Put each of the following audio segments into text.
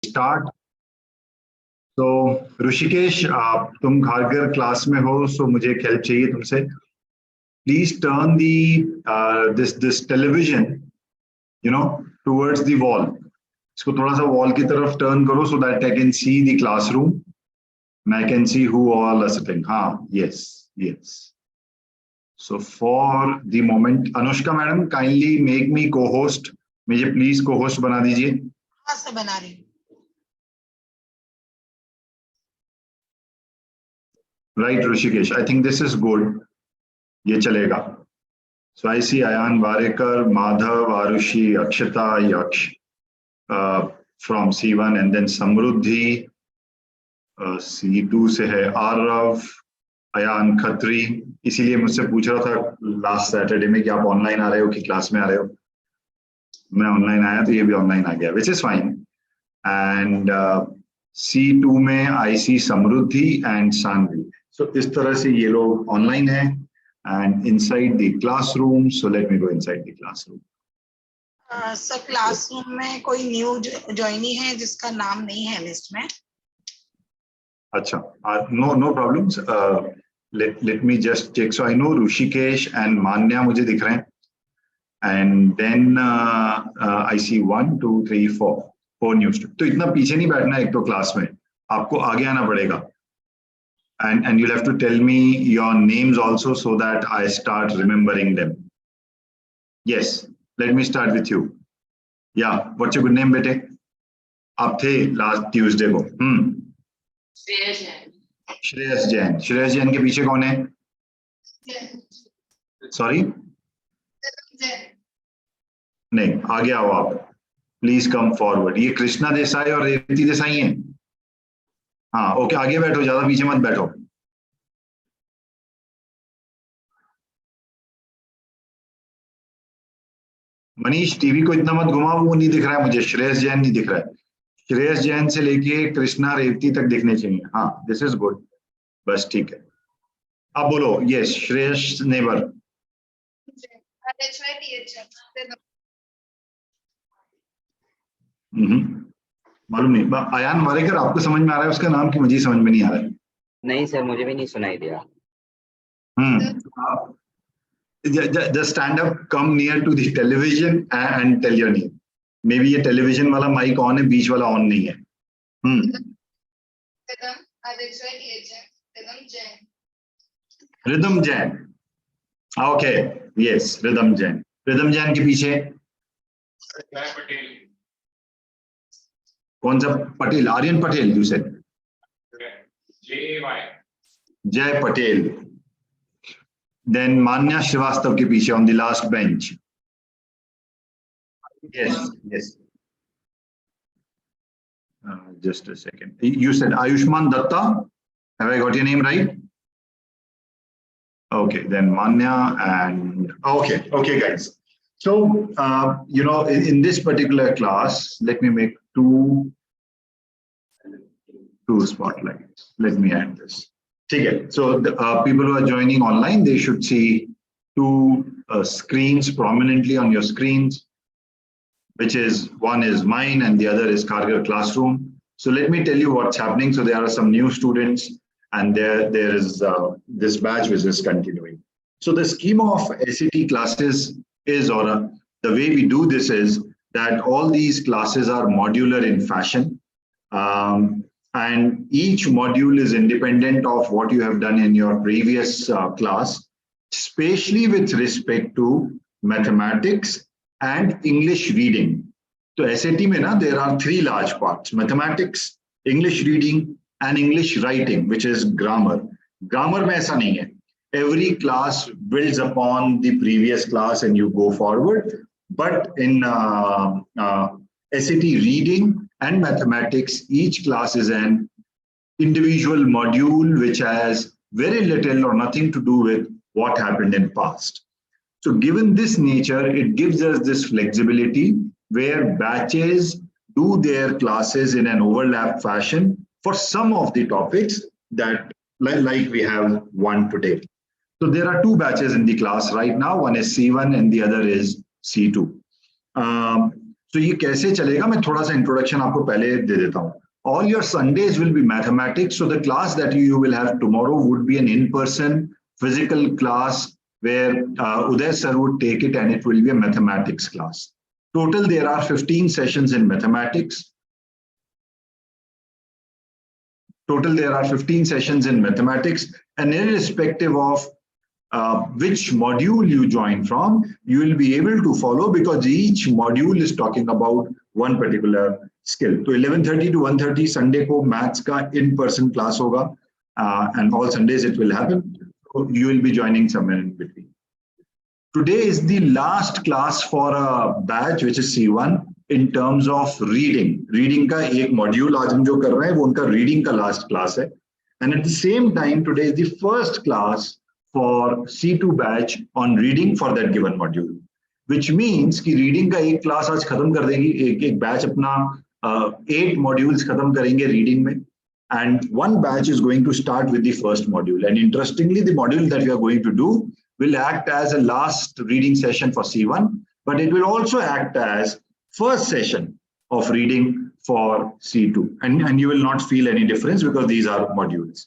start. So Rishikesh, तुम Kharghar class में हो, so मुझे एक हेल्प चाहिए तुमसे. Please turn the this television, towards the wall. इसको थोड़ा सा wall की तरफ turn करो so that I can see the classroom and I can see who all are sitting. हाँ, yes. So for the moment, Anushka madam, kindly make me co-host. मुझे please co-host बना दीजिए. हाँ सर, बना रही. Right, Rishikesh. I think this is good. ये चलेगा. So I see Ayan Varekar, Madhav, Arushi, Akshita, Yaksh from C1, and then Samruddhi. C2 से है Arav, Ayan Khatri. इसीलिए मुझसे पूछ रहा था लास्ट सैटरडे में कि आप ऑनलाइन आ रहे हो कि क्लास में आ रहे हो. मैं ऑनलाइन आया तो ये भी ऑनलाइन आ गया, which is fine. And C2 में I see Samruddhi and Sanvi. So इस तरह से ये लोग ऑनलाइन है. And inside the classroom, so let me go inside the classroom. Sir classroom में कोई न्यू ज्वाइनी है जिसका नाम नहीं है लिस्ट में. अच्छा, no problems. Let me just check. So I know Rushikesh and Manya मुझे दिख रहे हैं. And then I see 1, 2, 3, 4 new students. तो इतना पीछे नहीं बैठना एक तो क्लास में, आपको आगे आना पड़ेगा. And you'll have to tell me your names also so that I start remembering them. Yes, let me start with you. Yeah, what's your good name, bete? आप थे last Tuesday को. श्रेयस जैन. श्रेयस जैन के पीछे कौन है? सॉरी, नहीं, आगे आओ आप. Please come forward. ये कृष्णा देसाई और रेवती देसाई हैं. हाँ, ओके, आगे बैठो, ज्यादा पीछे मत बैठो. मनीष, टीवी को इतना मत घुमाओ, वो नहीं दिख रहा है मुझे. श्रेयस जैन नहीं दिख रहा है. श्रेयस जैन से लेके कृष्णा रेवती तक दिखने चाहिए. हाँ, दिस इज गुड. बस ठीक है. अब बोलो. Yes, Shreyas neighbour. मालूम नहीं. अयान वारेकर आपको समझ में आ रहा है उसका नाम, कि मुझे समझ में नहीं आ रहा है? नहीं सर, मुझे भी नहीं सुनाई दिया. Just stand up, come near to the television and tell your name. Maybe ये television वाला mic on है, बीच वाला on नहीं है. Rhythm Jain. Okay, yes, Rhythm Jain. Rhythm Jain के पीछे कौन सा पटेल? Aryan Patel, you said. जय पटेल. Then Manya Srivastav के पीछे on the last bench. Yes. Just a second. You said Ayushman Datta. Have I got your name right? Okay, then Manya and okay, guys. So in this particular class, let me make two spotlights. Let me add this. Okay, so the people who are joining online, they should see two screens prominently on your screens, which is one is mine and the other is Kargil Classroom. So let me tell you what's happening. So there are some new students, and there is this batch which is continuing. So the scheme of SET classes is, or the way we do this is that all these classes are modular in fashion. And each module is independent of what you have done in your previous class, especially with respect to mathematics and English reading. So SAT mein na, there are three large parts: mathematics, English reading, and English writing, which is grammar. Grammar mein aisa nahi hai. Every class builds upon the previous class and you go forward. But in SAT reading and mathematics, each class is an individual module which has very little or nothing to do with what happened in past. So given this nature, it gives us this flexibility where batches do their classes in an overlap fashion for some of the topics that like we have one today. So there are two batches in the class right now. One is C1 and the other is C2. तो ये कैसे चलेगा, मैं थोड़ा सा introduction आपको पहले दे देता हूँ. All your Sundays will be mathematics. So the class that you will have tomorrow would be an in-person physical class where Uday sir would take it, and it will be a mathematics class. Total, there are 15 sessions in mathematics. Total, there are 15 sessions in mathematics, and irrespective of which module you join from, you will be able to follow, because each module is talking about one particular skill. So 11:30 to 1:30 Sunday को maths का in-person class होगा, and all Sundays it will happen. So you will be joining somewhere in between. Today is the last class for a batch which is C1 in terms of reading. Reading का एक module आज हम जो कर रहे हैं वो उनका reading का last class है. And at the same time, today is the first class for C2 batch on reading for that given module, which means कि reading का एक class आज खत्म कर देंगी, एक batch अपना 8 modules खत्म करेंगे reading में, and one batch is going to start with the first module. And interestingly, the module that we are going to do will act as a last reading session for C1, but it will also act as first session of reading for C2, and you will not feel any difference because these are modules.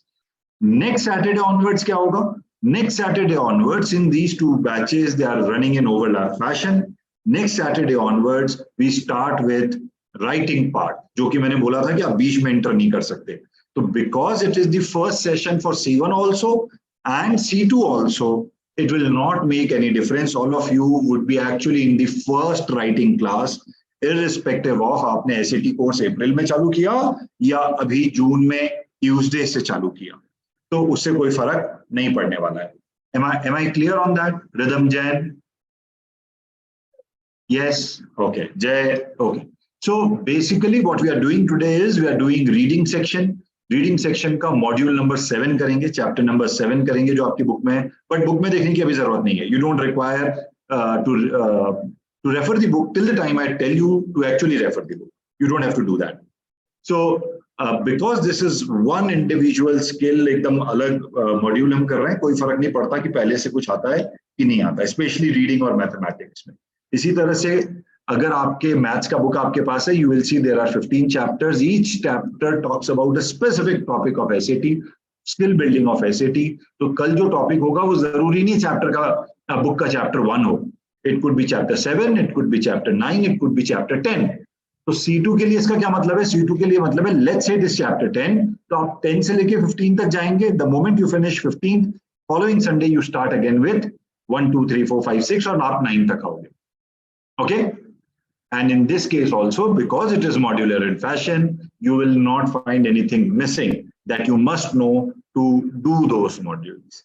Next Saturday onwards क्या होगा? Next Saturday onwards, in these two batches, they are running in overlap fashion. Next Saturday onwards, we start with writing part, जो कि मैंने बोला था कि आप बीच में enter नहीं कर सकते. So because it is the first session for C1 also and C2 also, it will not make any difference. All of you would be actually in the first writing class, irrespective of आपने SAT course अप्रैल में चालू किया या अभी जून में Tuesday से चालू किया, तो उससे कोई फर्क नहीं पड़ने वाला है. Am I clear on that? Rhythm Jain? Yes. Okay. Jay. Okay. So basically what we are doing today is we are doing reading section. Reading section का मॉड्यूल नंबर 7 करेंगे, चैप्टर नंबर 7 करेंगे जो आपकी बुक में है, but book में देखने की अभी जरूरत नहीं है. You don't require to refer the book till the time I tell you to actually refer the book. You don't have to do that. So because this is one individual skill, एकदम अलग module हम कर रहे हैं, कोई फर्क नहीं पड़ता कि पहले से कुछ आता है कि नहीं आता, स्पेशली रीडिंग और मैथमेटिक्स में. इसी तरह से अगर आपके मैथ्स का बुक आपके पास है, you will see there are 15 chapters. Each chapter talks about a specific topic of SAT, skill building of SAT. तो कल जो टॉपिक होगा वो जरूरी नहीं चैप्टर का बुक का चैप्टर 1 हो. It could be chapter 7, it could be chapter 9, it could be chapter 10. तो C2 के लिए इसका क्या मतलब है? C2 के लिए मतलब है let's say this chapter 10, तो आप 10 से लेके 15 तक जाएंगे. The moment you finish 15, following Sunday you start again with 1, 2, 3, 4, 5, 6 और आप 9 तक आओगे. Okay? And in this case also, because it is modular in fashion, you will not find anything missing that you must know to do those modules.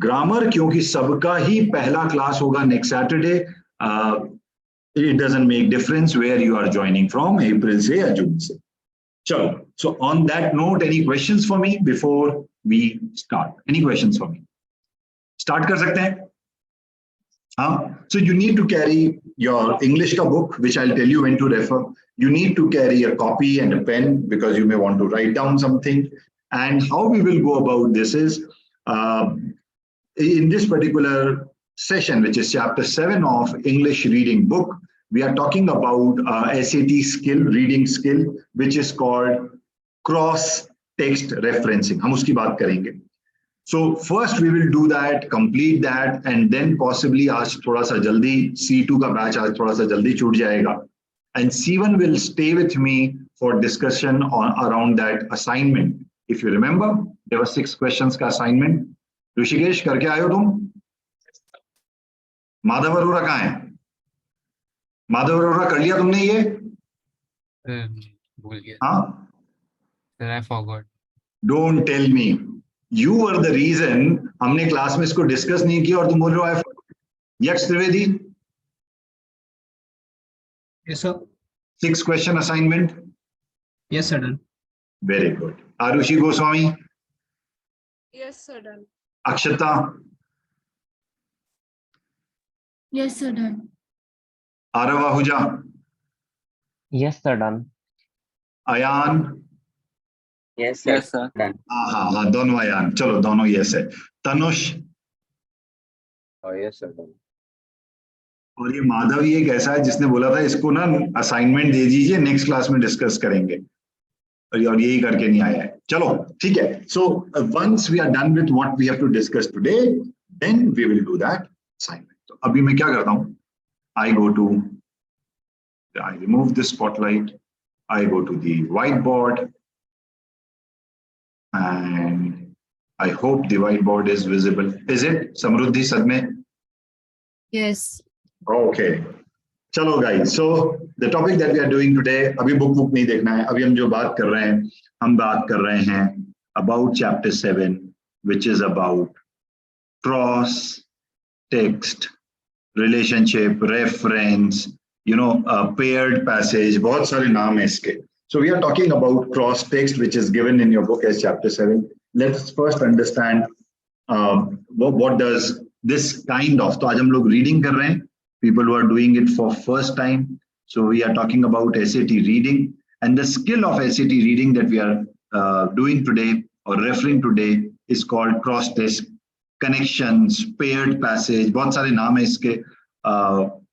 Grammar, क्योंकि सबका ही पहला class होगा next Saturday, it doesn't make difference where you are joining from, April से या June से. चलो, so on that note, any questions for me before we start? Any questions for me? Start कर सकते हैं? So you need to carry your English ka book, which I'll tell you when to refer. You need to carry a copy and a pen because you may want to write down something. And how we will go about this is, in this particular session, which is chapter 7 of English reading book, we are talking about SAT skill, reading skill, which is called cross-text referencing. हम उसकी बात करेंगे. So first we will do that, complete that, and then possibly आज थोड़ा सा जल्दी C2 का batch आज थोड़ा सा जल्दी छूट जाएगा, and C1 will stay with me for discussion on around that assignment. If you remember, there were 6 questions का assignment. ऋषिकेश करके आए हो तुम? माधव अरोरा कहाँ है? माधव अरोरा कर लिया तुमने ये? भूल गया. हाँ? I forgot. Don't tell me. You were the reason हमने क्लास में इसको डिस्कस नहीं किया और तुम बोल रहे हो. यक्ष Trivedi? Yes, sir. 6 question assignment? Yes, sir, done. Very good. Arushi Goswami? Yes, sir, done. Akshata? Yes, sir, done. Arav Ahuja? Yes, sir, done. Ayan? Yes, sir. Yes, sir. Done. हाँ दोनों अयान, चलो दोनों yes है. Tanush? Oh, yes, sir, done. और ये माधव ही एक ऐसा है जिसने बोला था इसको ना असाइनमेंट दे दीजिए, नेक्स्ट क्लास में डिस्कस करेंगे, और यही करके नहीं आया है। चलो ठीक है। So once we are done with what we have to discuss today, then we will do that assignment. तो अभी मैं क्या करता हूँ, I go to, I remove this spotlight, I go to the whiteboard, and I hope the whiteboard is visible. Is it, Samruddhi Sadme? Yes. Okay. चलो guys, so the topic that we are doing today, अभी book नहीं देखना है, अभी हम जो बात कर रहे हैं, हम बात कर रहे हैं about chapter 7, which is about cross text, relationship, reference, paired passage, बहुत सारे नाम है इसके. So we are talking about cross text, which is given in your book as chapter 7. Let's first understand what does this kind of. तो आज हम लोग reading कर रहे हैं. People who are doing it for first time. So we are talking about SAT reading, and the skill of SAT reading that we are doing today or referring today is called cross text, connections, paired passage. बहुत सारे नाम है इसके.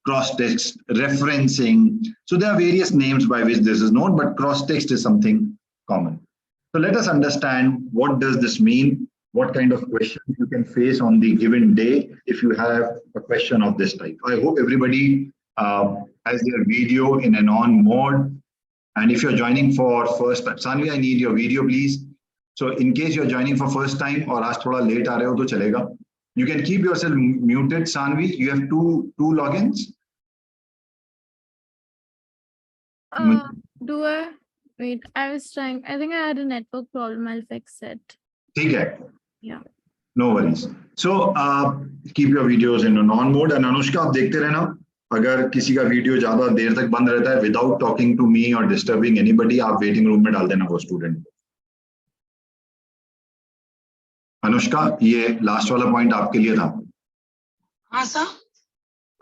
Cross text, referencing. So there are various names by which this is known, but cross text is something common. So let us understand what does this mean, what kind of questions you can face on the given day if you have a question of this type. I hope everybody has their video in an on mode. And if you're joining for first time, Sanvi, I need your video, please. So in case you're joining for first time or आज थोड़ा late आ रहे हो तो चलेगा. You can keep yourself muted, Sanvi. You have two logins. Do I? Wait, I was trying. I think I had a network problem. I'll fix it. ठीक है. Yeah. No worries. So keep your videos in a on mode. And Anushka, आप देखते रहना. अगर किसी का video ज्यादा देर तक बंद रहता है without talking to me or disturbing anybody, आप वेटिंग रूम में डाल देना वो स्टूडेंट. अनुष्का, ये लास्ट वाला पॉइंट आपके लिए था. हाँ सर.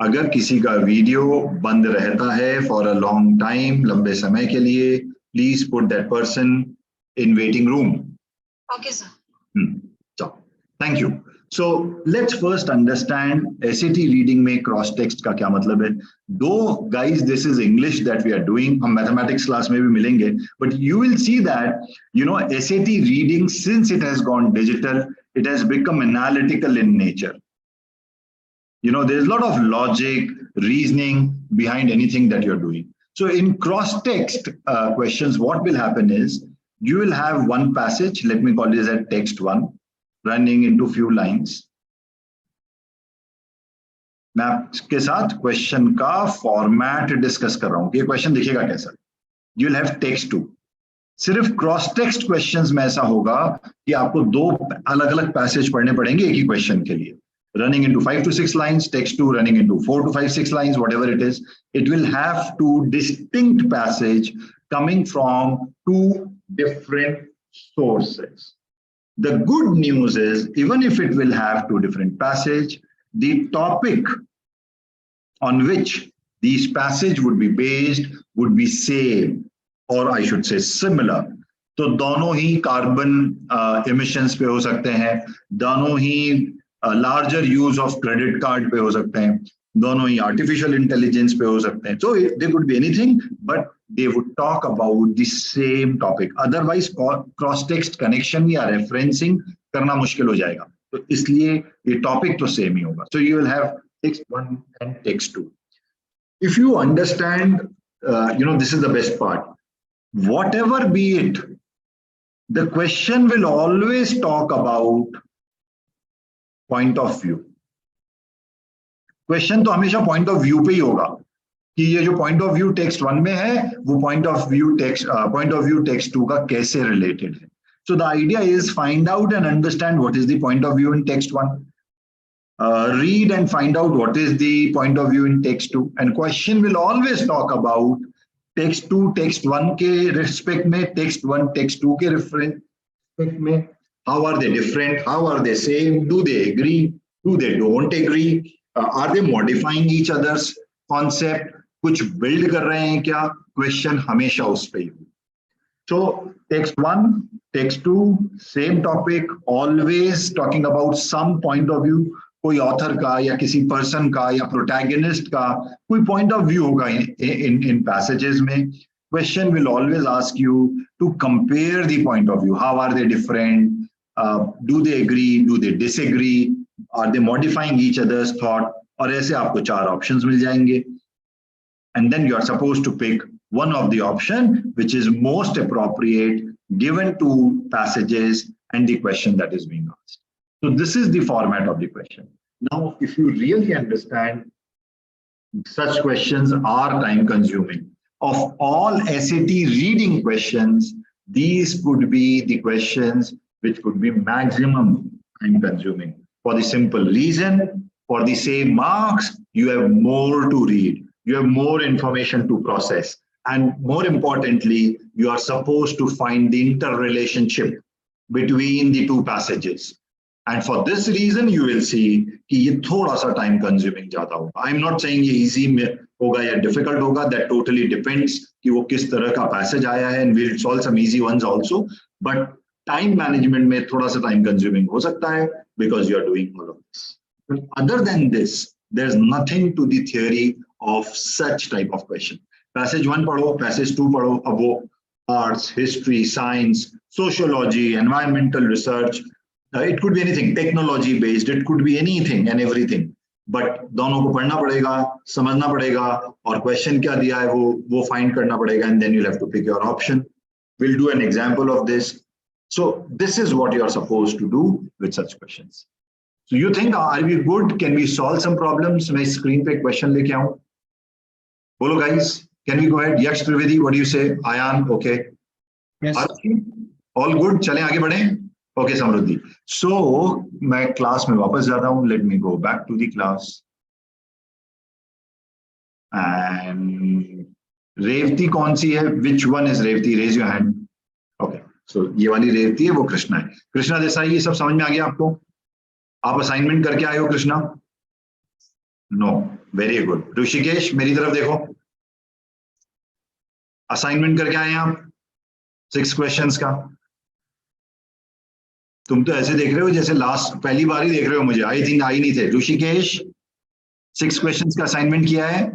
अगर किसी का वीडियो बंद रहता है फॉर अ लॉन्ग टाइम, लंबे समय के लिए, please put that person in waiting room. Okay sir. चलो, thank you. So let's first understand SAT reading में क्रॉस टेक्स्ट का क्या मतलब है. दो guys this is English that we are doing, हम मैथमेटिक्स क्लास में भी मिलेंगे, but you will see that SAT reading, since it has gone digital, it has become analytical in nature. There's a lot of logic, reasoning behind anything that you're doing. So in cross-text questions, what will happen is you will have one passage, let me call this as text 1, running into few lines. मैं आपके साथ question का format discuss कर रहा हूं कि question दिखेगा कैसा. You will have text 2. सिर्फ क्रॉस टेक्स्ट क्वेश्चंस में ऐसा होगा कि आपको दो अलग अलग पैसेज पढ़ने पड़ेंगे एक ही क्वेश्चन के लिए. Running into 5 to 6 lines, text 2 running into 4 to 5, 6 lines, whatever it is, it will have two distinct passage coming from two different sources. The good news is, even if it will have two different passage, the topic on which these passage would be based would be same, or I should say similar. तो दोनों ही carbon emissions पे हो सकते हैं, दोनों ही larger use of credit card पे हो सकते हैं, दोनों ही artificial intelligence पे हो सकते हैं. So they could be anything, but they would talk about the same topic. Otherwise cross text connection या referencing करना मुश्किल हो जाएगा. तो इसलिए ये topic तो same ही होगा. So you will have text 1 and text 2. If you understand, this is the best part. Whatever be it, the question will always talk about point of view. Question तो हमेशा point of view पे ही होगा कि ये जो point of view text 1 में है वो point of view text 2 का कैसे related है. So the idea is find out and understand what is the point of view in text 1. Read and find out what is the point of view in text 2. And question will always talk about text 2 text 1 के respect में, text 1 text 2 के respect में. How are they different? How are they same? Do they agree? Do they don't agree? Are they modifying each other's concept? कुछ build कर रहे हैं क्या? Question हमेशा उस पे ही. So text 1, text 2, same topic, always talking about some point of view कोई author का या किसी पर्सन का या प्रोटैगनिस्ट का कोई पॉइंट ऑफ व्यू होगा इन पैसेजेस में. Question will always ask you to compare the point of view. How are they different? Do they agree? Do they disagree? Are they modifying each other's thought? और ऐसे आपको 4 options मिल जाएंगे. And then you are supposed to pick one of the option which is most appropriate given to passages and the question that is being asked. So this is the format of the question. Now, if you really understand, such questions are time consuming. Of all SAT reading questions, these could be the questions which could be maximum time consuming. For the simple reason, for the same marks, you have more to read. You have more information to process. And more importantly, you are supposed to find the interrelationship between the two passages. And for this reason, you will see कि ये थोड़ा सा time consuming ज़्यादा होगा. I'm not saying ये easy होगा या difficult होगा. That totally depends कि वो किस तरह का passage आया है, and we'll solve some easy ones also. But time management में थोड़ा सा time consuming हो सकता है because you are doing all of this. But other than this, there's nothing to the theory of such type of question. Passage 1 पढ़ो, passage 2 पढ़ो, अब वो arts, history, science, sociology, environmental research. It could be anything, technology based, it could be anything and everything. But दोनों को पढ़ना पड़ेगा, समझना पड़ेगा, और question क्या दिया है वो find करना पड़ेगा, and then you'll have to pick your option. We'll do an example of this. So this is what you are supposed to do with such questions. So you think, are we good? Can we solve some problems? मैं screen पे question लेके आऊँ. बोलो guys, can we go ahead? Yash Trivedi, what do you say? Ayan, okay. Yes. All good. चलें आगे बढ़ें. Okay, Samruddhi. So मैं class में वापस जाता हूँ. Let me go back to the class. And Revati कौन सी है? Which one is Revati? Raise your hand. Okay. So ये वाली रेवती है, वो कृष्णा है. कृष्णा देसाई, ये सब समझ में आ गया आपको? आप असाइनमेंट करके आए हो Krishna? No. Very good. Rishikesh, मेरी तरफ देखो. असाइनमेंट करके आए हैं आप 6 क्वेश्चंस का. तुम तो ऐसे देख रहे हो जैसे लास्ट पहली बार ही देख रहे हो मुझे. आई थिंक आई नहीं थे. ऋषिकेश, 6 क्वेश्चंस का असाइनमेंट किया है?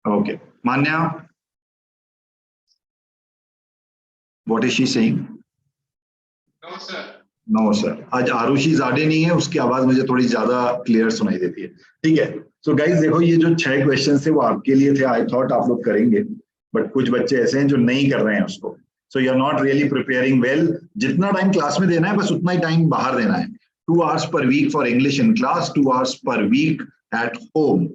Okay. Manya, what is she saying? No sir. आज आरुषि जाडे नहीं है, उसकी आवाज मुझे थोड़ी ज्यादा क्लियर सुनाई देती है. ठीक है. सो गाइस देखो, ये जो 6 क्वेश्चन थे वो आपके लिए थे. आई थॉट आप लोग करेंगे, बट कुछ बच्चे ऐसे हैं जो नहीं कर रहे हैं उसको. So you are not really preparing well. जितना टाइम क्लास में देना है बस उतना ही टाइम बाहर देना है. 2 hours per week for English in class, 2 hours per week at home.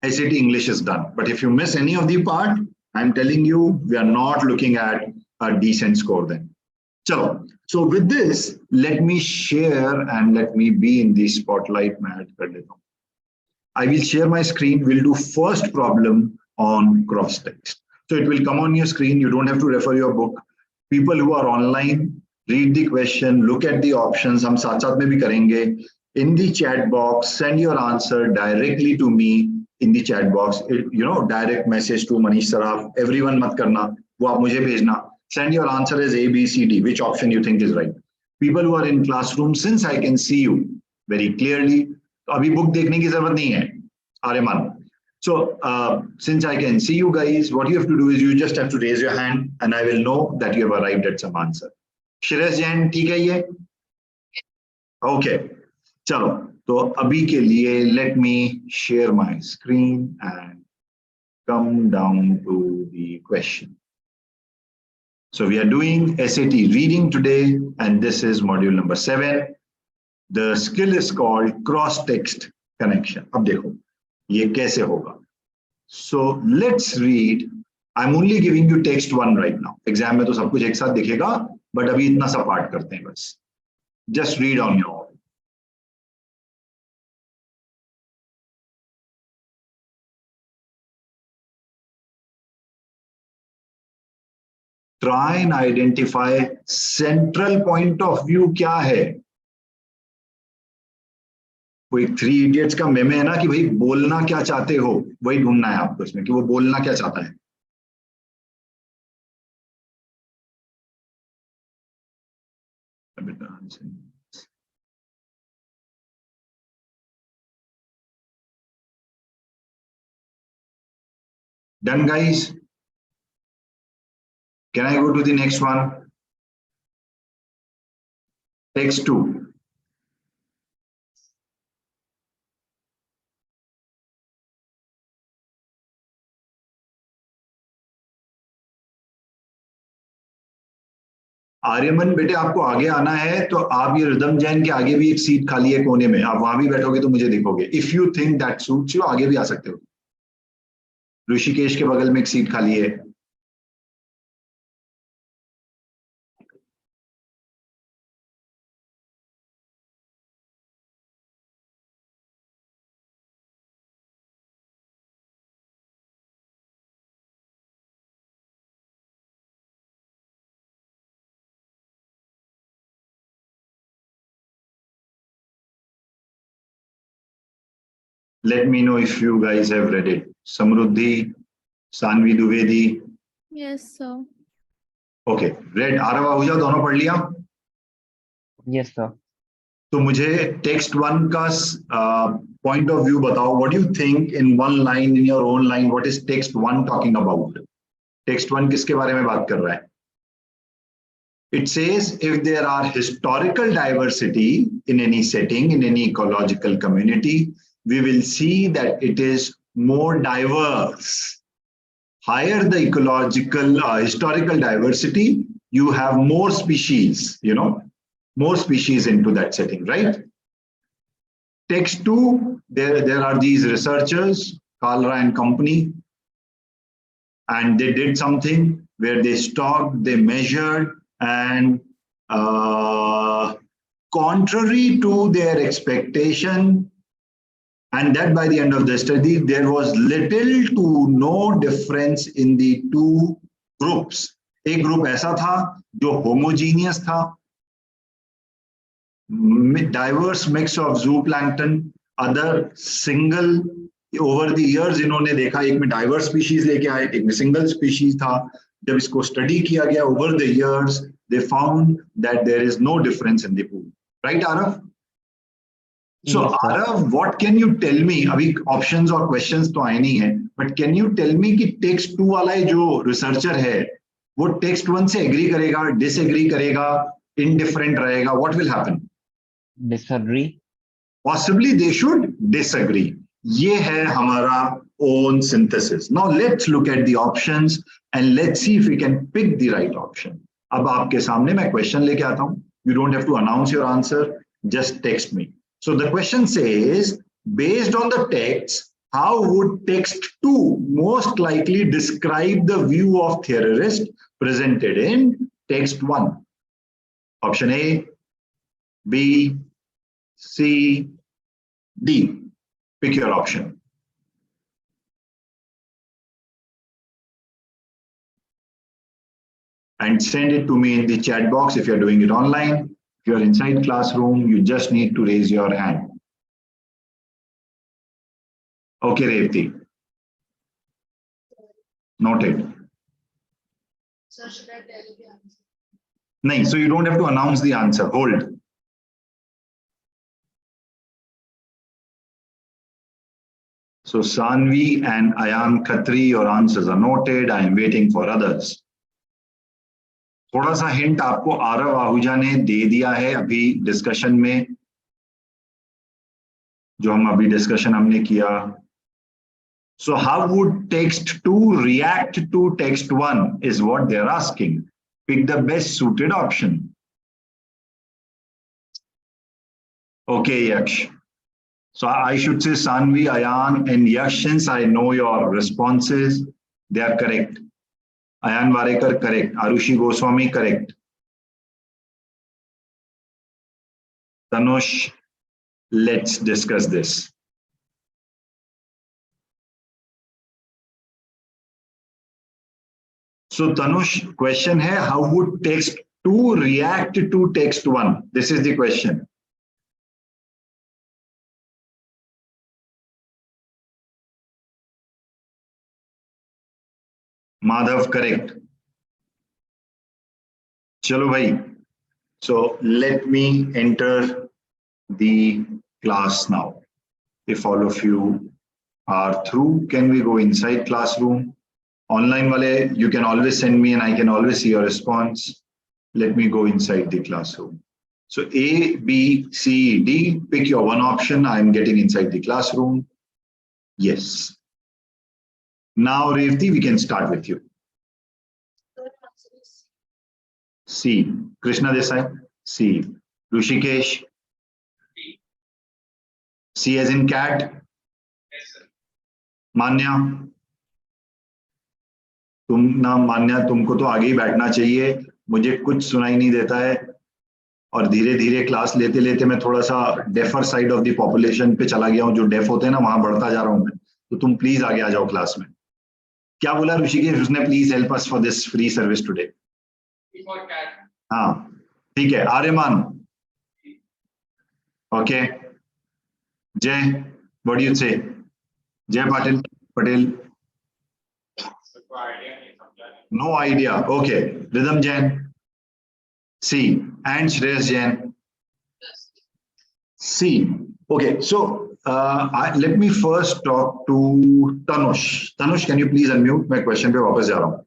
SAT English is done. But if you miss any of the part, I'm telling you, we are not looking at a decent score then. Chalo. So with this, let me share and let me be in the spotlight. I will share my screen. We'll do first problem on cross text. So it will come on your screen. You don't have to refer your book. People who are online, read the question, look at the options. हम साथ साथ में भी करेंगे. In the chat box, send your answer directly to me in the chat box. Direct message to Manish Saraf. Everyone मत करना, वो आप मुझे भेजना. Send your answer as A, B, C, D. Which option you think is right? People who are in classroom, since I can see you very clearly, तो अभी book देखने की जरूरत नहीं है. Aryaman. So since I can see you guys, what you have to do is you just have to raise your hand and I will know that you have arrived at some answer. Shresh Jain, ठीक है ये? Okay. चलो, तो अभी के लिए let me share my screen and come down to the question. So we are doing SAT reading today, and this is module number 7. The skill is called cross-text connection. अब देखो ये कैसे होगा. So let's read. I'm only giving you text 1 right now. Exam में तो सब कुछ एक साथ दिखेगा, but अभी इतना सा पार्ट करते हैं बस. Just read on your own. Try and identify central point of view क्या है. कोई 3 Idiots का मेमे है ना कि भाई बोलना क्या चाहते हो, वही ढूंढना है आपको इसमें कि वो बोलना क्या चाहता है. Done, guys? Can I go to the next one? Text 2. Aryaman बेटे आपको आगे आना है तो आप ये रिदम जैन के आगे भी एक सीट खाली है कोने में, आप वहां भी बैठोगे तो मुझे देखोगे. If you think that suits you आगे भी आ सकते हो. ऋषिकेश के बगल में एक सीट खाली है. Let me know if you guys have read it. Samruddhi, Sanvi Duvedi. Yes, sir. Okay, read. Aarav Ahuja दोनों पढ़ लिया? Yes, sir. तो मुझे टेक्स्ट 1 का पॉइंट ऑफ व्यू बताओ. What do you think in one line, in your own line, what is text 1 talking about? Text 1 किसके बारे में बात कर रहा है? It says if there are historical diversity in any setting, in any ecological community, we will see that it is more diverse. Higher the ecological, historical diversity, you have more species, more species into that setting, right? Text 2, there are these researchers, Kalra and company, and they did something where they stopped, they measured, and contrary to their expectation, and that by the end of the study, there was little to no difference in the two groups. एक group ऐसा था जो homogeneous था, diverse mix of zooplankton, other single. Over the years इन्होंने देखा एक में diverse species लेके आए, एक में single species था. जब इसको स्टडी किया गया over the years, they found that there is no difference in the pool. Right, Arav? So, Yes, sir. Arav, what can you tell me? अभी options और questions तो आए नहीं हैं, but can you tell me कि text 2 वाला जो researcher है, वो text 1 से agree करेगा, disagree करेगा, indifferent रहेगा? What will happen? Disagree. Possibly they should disagree. ये है हमारा own synthesis. Now let's look at the options and let's see if we can pick the right option. अब आपके सामने मैं question लेके आता हूँ. You don't have to announce your answer. Just text me. So the question says, based on the text, how would text 2 most likely describe the view of theorist presented in text 1? Option A, B, C, D. Pick your option. And send it to me in the chat box if you're doing it online. If you're inside classroom, you just need to raise your hand. Okay, Revati. Noted. Sir, should I tell the answer? No, so you don't have to announce the answer. Hold. So Sanvi and Ayan Khatri, your answers are noted. I am waiting for others. थोड़ा सा hint आपको आरव आहूजा ने दे दिया है अभी discussion में, जो हम अभी डिस्कशन हमने किया. So how would text 2 react to text 1 is what they're asking. Pick the best suited option. Okay, Yaksh. So I should say Sanvi, Ayan, and Yaksh, since I know your responses, they are correct. Ayan Varekar, correct. Arushi Goswami, correct. Tanush, let's discuss this. So Tanush, question hai, how would text 2 react to text 1? This is the question. Madhav, correct. Chalo bhai. So let me enter the class now. If all of you are through, can we go inside classroom? Online wale, you can always send me and I can always see your response. Let me go inside the classroom. So A, B, C, D, pick your one option. I'm getting inside the classroom. Yes. Now, Revati, we can start with you. C. Krishna Desai. C. Rushikesh. C as in cat. मान्या, तुम ना मान्या, तुमको तो आगे ही बैठना चाहिए, मुझे कुछ सुनाई नहीं देता है और धीरे धीरे क्लास लेते लेते मैं थोड़ा सा defer side of the population पे चला गया हूँ, जो डेफ होते हैं ना वहां बढ़ता जा रहा हूँ मैं, तो तुम प्लीज आगे आ जाओ क्लास में। क्या बोला ऋषिकेश उसने? Please help us for this free service today. हाँ ठीक है। आर्यमान, ओके। जय, व्हाट डू यू से? जय Patil, Patel, no idea. Okay, Rhythm Jain. C. And Shreyas Jain. C. Okay, so let me first talk to Tanush. Tanush, can you please unmute? मैं question पे वापस जा रहा हूँ.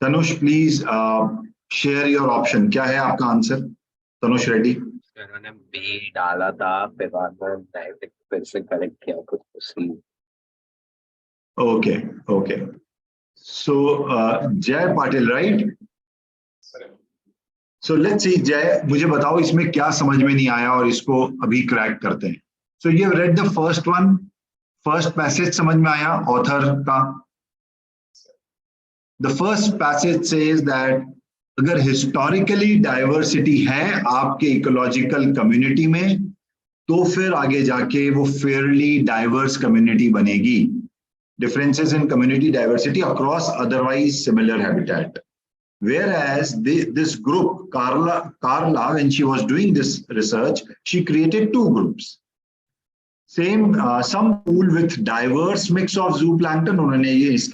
Tanush, please share your option. क्या है आपका आंसर? Tanush ready? मैंने बी डाला था, फिर बाद में फिर से करेक्ट किया कुछ सी। Okay, okay. So Jay Patil, right? So let's see, Jay, मुझे बताओ इसमें क्या समझ में नहीं आया और इसको अभी क्रैक करते हैं. So you have read the first one, first passage समझ में आया author का? The first passage says that अगर historically diversity है आपके ecological community में, तो फिर आगे जाके वो fairly diverse community बनेगी. Differences in community diversity across otherwise similar habitat. Whereas this group, Carla, when she was doing this research, she created two groups. Same, some pool with diverse mix of zooplankton, उन्होंने ये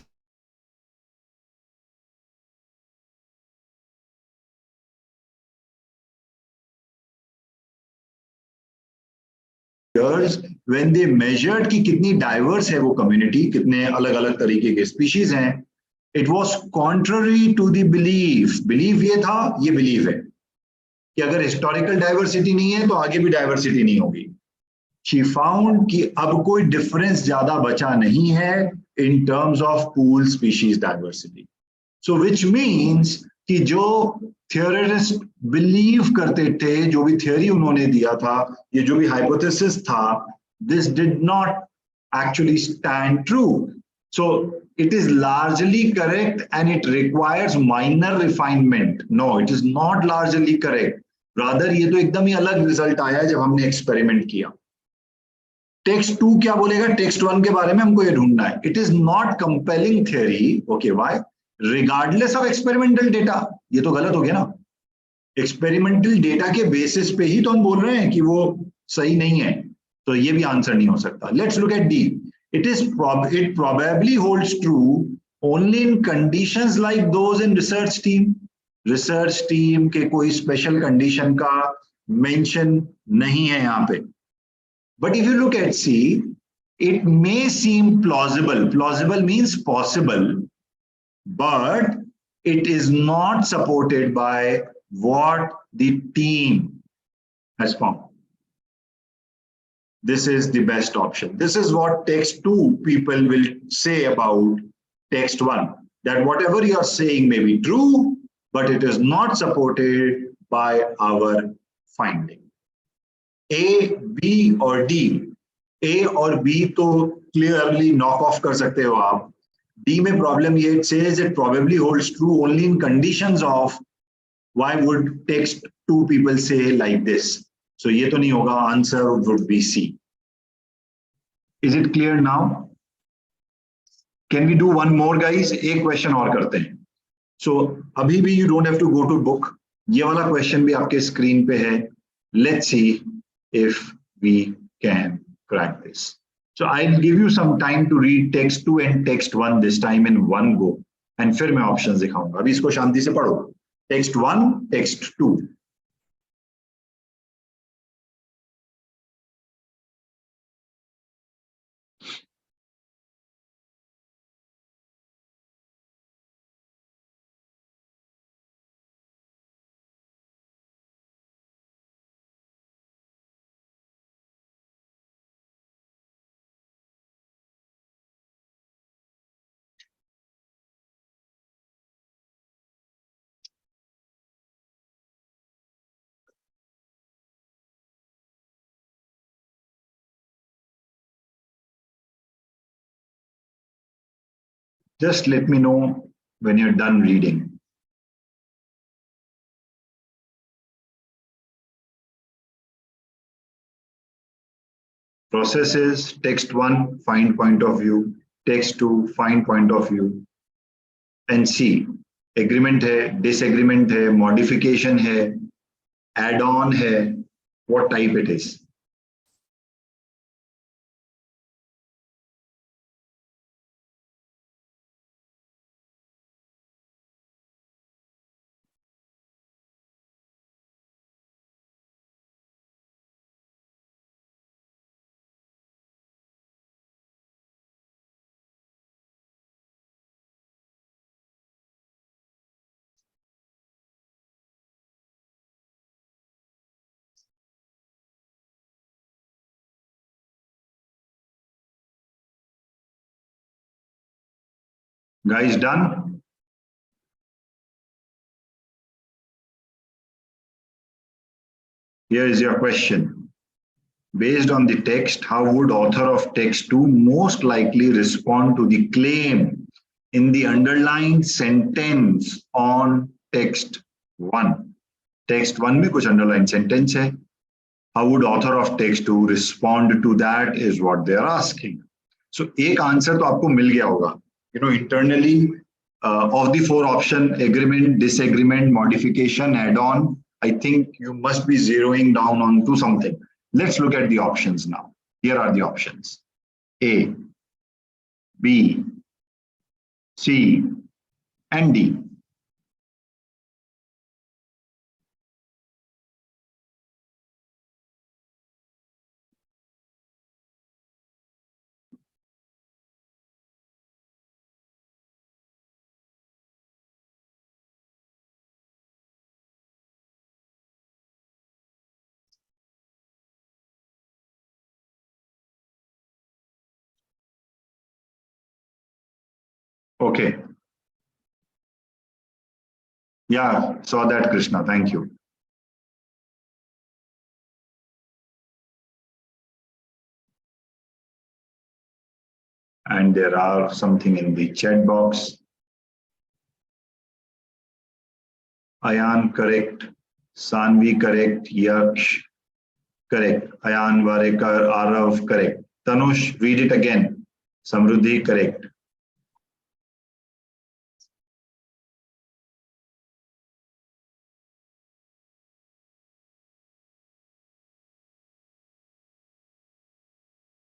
when they measured कि कितनी diverse है वो community, कितने अलग अलग तरीके के species हैं, it was contrary to the belief. Belief ये था, ये belief है कि अगर historical diversity नहीं है तो आगे भी diversity नहीं होगी. She found कि अब कोई difference ज्यादा बचा नहीं है in terms of pool species diversity. So which means कि जो theorists believe करते थे, जो भी theory उन्होंने दिया था, ये जो भी hypothesis था, this did not actually stand true. So it is largely correct and it requires minor refinement. No, it is not largely correct. Rather ये तो एकदम ही अलग result आया जब हमने experiment किया. Text 2 क्या बोलेगा? Text 1 के बारे में हमको ये ढूंढना है. It is not compelling theory. Okay, why? Regardless of experimental data. ये तो गलत हो गया ना. Experimental data के basis पे ही तो हम बोल रहे हैं कि वो सही नहीं है. तो ये भी आंसर नहीं हो सकता. Let's look at D. It probably holds true only in conditions like those in research team. Research team के कोई special condition का mention नहीं है यहाँ पे. But if you look at C, it may seem plausible. Plausible means possible, but it is not supported by what the team has found. This is the best option. This is what text 2 people will say about text 1. That whatever you are saying may be true, but it is not supported by our finding. A, B और D. A और B तो clearly knock off कर सकते हो आप. D में problem ये it says it probably holds true only in conditions of. Why would text 2 people say like this? So ये तो नहीं होगा. Answer would be C. Is it clear now? Can we do one more, guys? एक question और करते हैं. So अभी भी you don't have to go to book. ये वाला question भी आपके screen पे है. Let's see if we can crack this. So I'll give you some time to read text 2 and text 1 this time in one go. And फिर मैं options दिखाऊंगा. अभी इसको शांति से पढ़ो. Text 1, text 2. Just let me know when you're done reading. Process is text 1, find point of view, text 2, find point of view, and see. Agreement है, disagreement है, modification है, add-on है, what type it is. Guys, done? Here is your question. Based on the text, how would author of text 2 most likely respond to the claim in the underlined sentence on text 1? Text 1 में कुछ underlined sentence है. How would author of text 2 respond to that is what they are asking. So एक answer तो आपको मिल गया होगा. You know, internally, of the 4 options, agreement, disagreement, modification, add-on, I think you must be zeroing down onto something. Let's look at the options now. Here are the options. A, B, C, and D. Okay. Yeah, saw that, Krishna. Thank you. And there are something in the chat box. Ayan, correct. Sanvi, correct. Yaksh, correct. Ayan Varekar, Arav, correct. Tanush, read it again. Samruddhi, correct.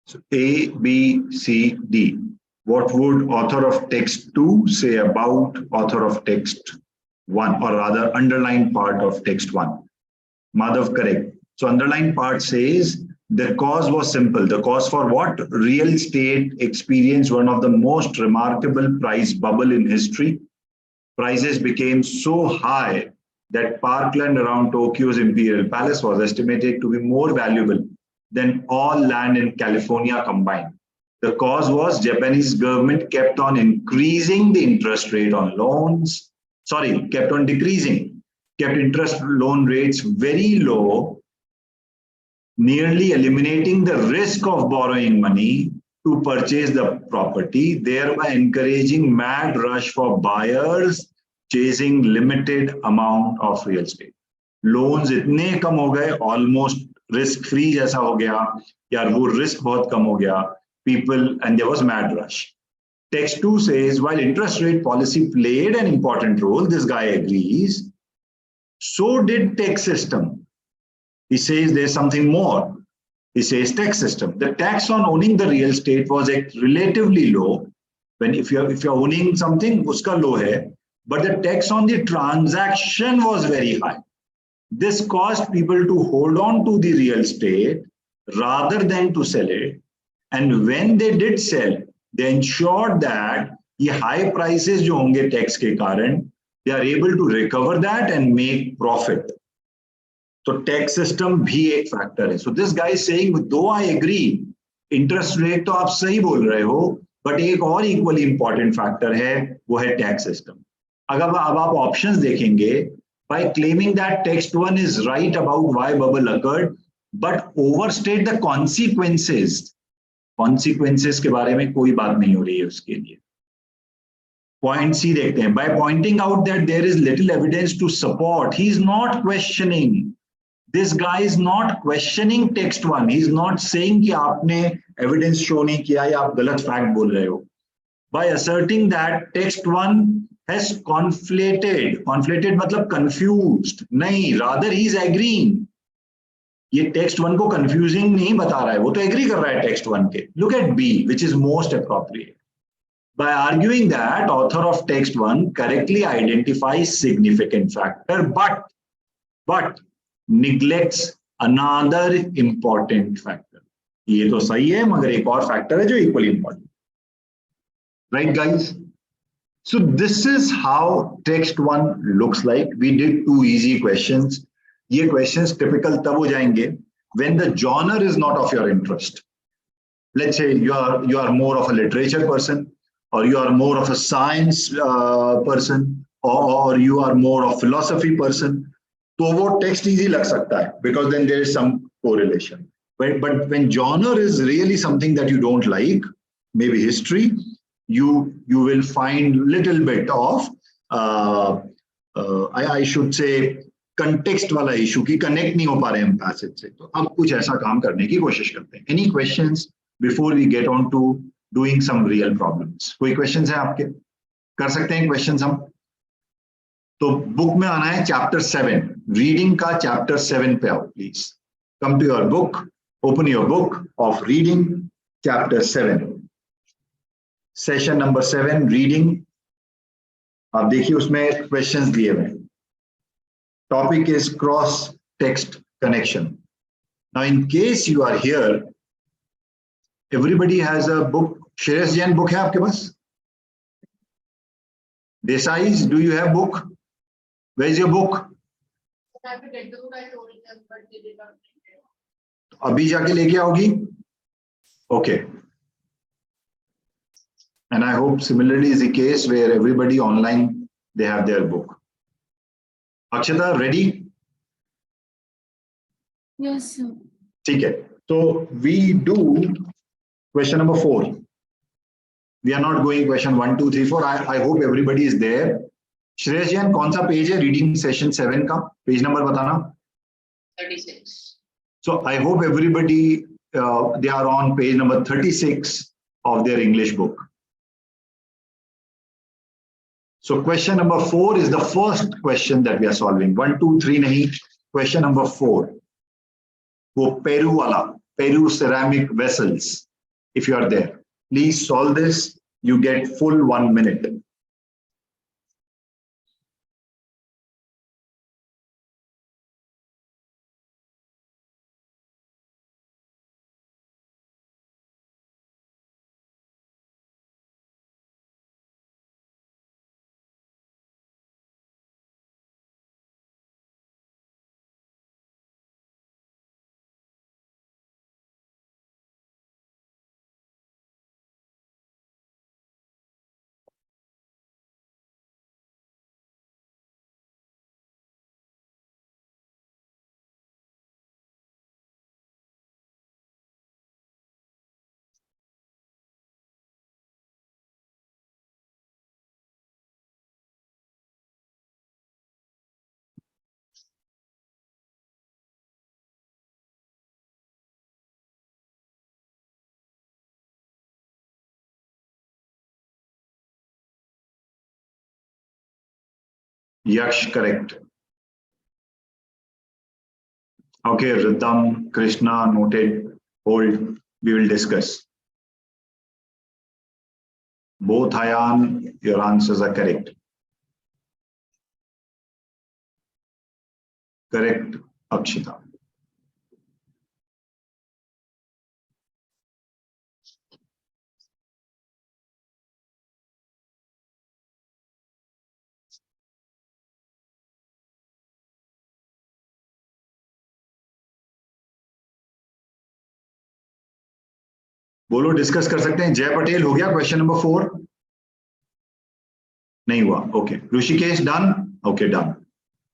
So A, B, C, D. What would author of text 2 say about author of text 1, or rather underlined part of text 1? Madhav, correct. So underlined part says the cause was simple. The cause for what? Real estate experienced one of the most remarkable price bubble in history. Prices became so high that parkland around Tokyo's Imperial Palace was estimated to be more valuable than all land in California combined. The cause was Japanese government kept on increasing the interest rate on loans. Sorry, kept on decreasing, kept interest loan rates very low, nearly eliminating the risk of borrowing money to purchase the property, thereby encouraging mad rush for buyers chasing limited amount of real estate. Loans इतने कम हो गए, almost risk free जैसा हो गया, यार वो risk बहुत कम हो गया, people, and there was mad rush. Text 2 says, while interest rate policy played an important role, this guy agrees, so did tax system. He says there's something more. He says tax system. The tax on owning the real estate was relatively low. When if you're owning something, uska low hai, but the tax on the transaction was very high. This caused people to hold on to the real estate rather than to sell it. And when they did sell, they ensured that the high prices जो होंगे tax के कारण, they are able to recover that and make profit. So tax system भी एक factor है. So this guy is saying, though I agree, interest rate तो आप सही बोल रहे हो, but एक और equally important factor है, वो है tax system. अगर अब आप options देखेंगे, by claiming that text 1 is right about why bubble occurred, but overstate the consequences. Consequences के बारे में कोई बात नहीं हो रही है उसके लिए. पॉइंट सी देखते हैं. By pointing out that there is little evidence to support, he is not questioning. This guy is not questioning text one. He is not saying कि आपने evidence show नहीं किया या आप गलत fact बोल रहे हो. By asserting that text one has conflated मतलब confused. नहीं, rather he is agreeing. ये text one को confusing नहीं बता रहा है, वो तो agree कर रहा है text one के. Look at B, which is most appropriate. By arguing that author of text one correctly identifies significant factor, but neglects another important factor. ये तो सही है, मगर एक और factor है जो equally important. Right, guys? So this is how text one looks like. We did 2 easy questions. ये questions typical तब हो जाएंगे when the genre is not of your interest. Let's say you are more of a literature person, or you are more of a science person, or you are more of philosophy person. तो वो text easy लग सकता है because then there is some correlation. But when genre is really something that you don't like, maybe history, you will find little bit of I should say context वाला issue कि connect नहीं हो पा रहे हम passage से. तो अब कुछ ऐसा काम करने की कोशिश करते हैं. Any questions before we get on to doing some real problems? कोई questions हैं आपके? कर सकते हैं questions हम? तो book में आना है chapter 7. Reading का chapter 7 पे आओ please. Come to your book. Open your book of reading chapter 7. Session number 7 reading. आप देखिए उसमें questions दिए हुए हैं. Topic is cross text connection. Now in case you are here, everybody has a book. Shreya's Jain book है आपके पास? Desai's, do you have book? Where is your book? अभी जाके लेके आओगी? Okay. And I hope similarly is the case where everybody online, they have their book. Akshata, ready? Yes, sir. ठीक है. So we do question number 4. We are not going question 1, 2, 3, 4. I hope everybody is there. Shreyas Jain, कौन सा page है reading session 7 का? Page number बताना. 36. So I hope everybody they are on page number 36 of their English book. So question number 4 is the first question that we are solving. 1, 2, 3 nahi. Question number 4. वो Peru वाला, Peru ceramic vessels. If you are there, please solve this. You get full 1 minute. Yaksh, correct. Okay, Riddham, Krishna, noted. Hold. We will discuss. Both Hayan, your answers are correct. Correct, Akshita. बोलो, discuss कर सकते हैं. जय पटेल, हो गया question number 4? नहीं हुआ. Okay. Rishikesh, done? Okay, done.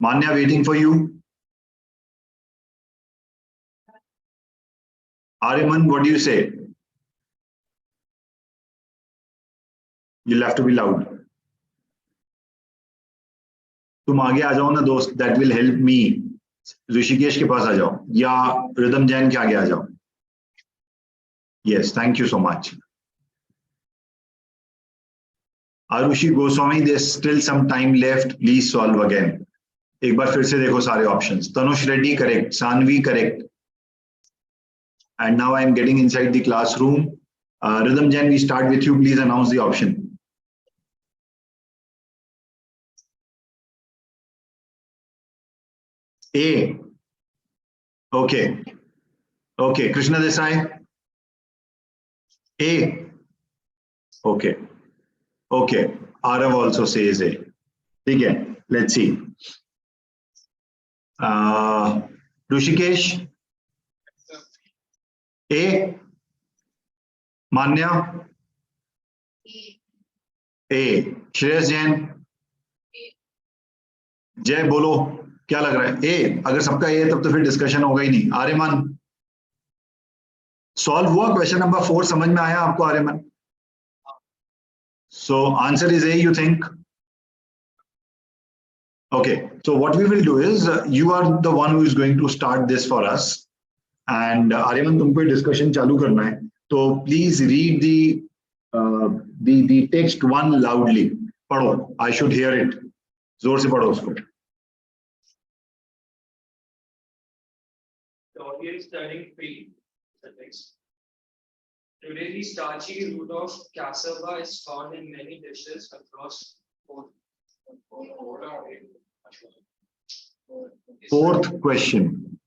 Manya, waiting for you. Ariman, what do you say? You'll have to be loud. तुम आगे आ जाओ ना दोस्त, that will help me. Rishikesh के पास आ जाओ या रिदम जैन के आगे आ जाओ. Yes, thank you so much. Arushi Goswami, there still some time left, please solve again. एक बार फिर से देखो सारे options. Tanush Reddy correct, Sanvi correct. And now I am getting inside the classroom. Rhythm Jain, we start with you. Please announce the option. A. Okay. Okay. Krishna Desai. A. Okay. Okay. Arav also says A. Okay. Let's see. Rishikesh. A. Manya. A. Shreyas Jain. जय बोलो, क्या लग रहा है? ए. अगर सबका ए तब तो फिर डिस्कशन होगा ही नहीं. आर्यमन, सॉल्व हुआ क्वेश्चन नंबर 4? समझ में आया आपको Aryaman? So answer is a, you think? Okay, so what we will do is you are the one who is going to start this for us, and Aryaman, तुमको discussion चालू करना है, तो please read the text one loudly. पढ़ो, I should hear it. जोर से पढ़ो उसको. The audience turning free. The text. Today, the starchy root of cassava is found in many dishes across Fourth question.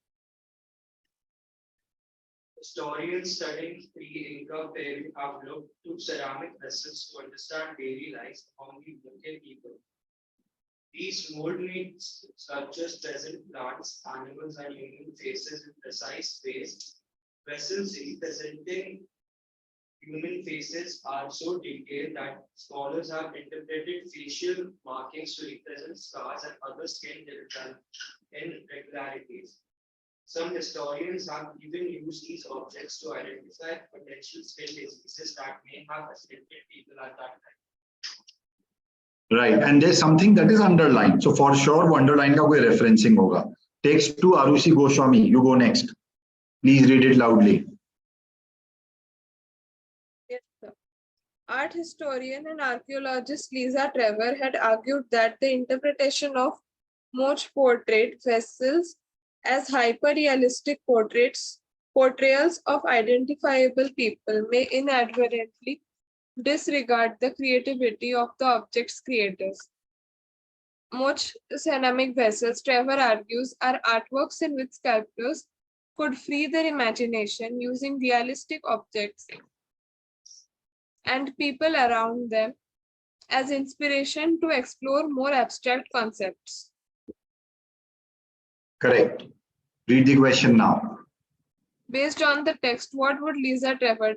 Historians studying pre-Inca Peru have looked to ceramic vessels to understand daily life among the local people. These mold-made sculptures present plants, animals, and human faces in precise ways. Vessels representing human faces are so detailed that scholars have interpreted facial markings to represent scars and other skin irregularities. Some historians have even used these objects to identify potential skin diseases that may have afflicted people at that time. Right, and there's something that is underlined. So for sure, वो underline का कोई referencing होगा. Text to Arushi Goswami. You go next. Please read it loudly. Art historian and archaeologist Lisa Trevor had argued that the interpretation of Moch portrait vessels as hyper-realistic portrayals of identifiable people may inadvertently disregard the creativity of the object's creators. Moch ceramic vessels, Trevor argues, are artworks in which sculptors could free their imagination using realistic objects and people around them as inspiration to explore more abstract concepts. Correct. Read the question now. Based on the text, what would Lisa Trevor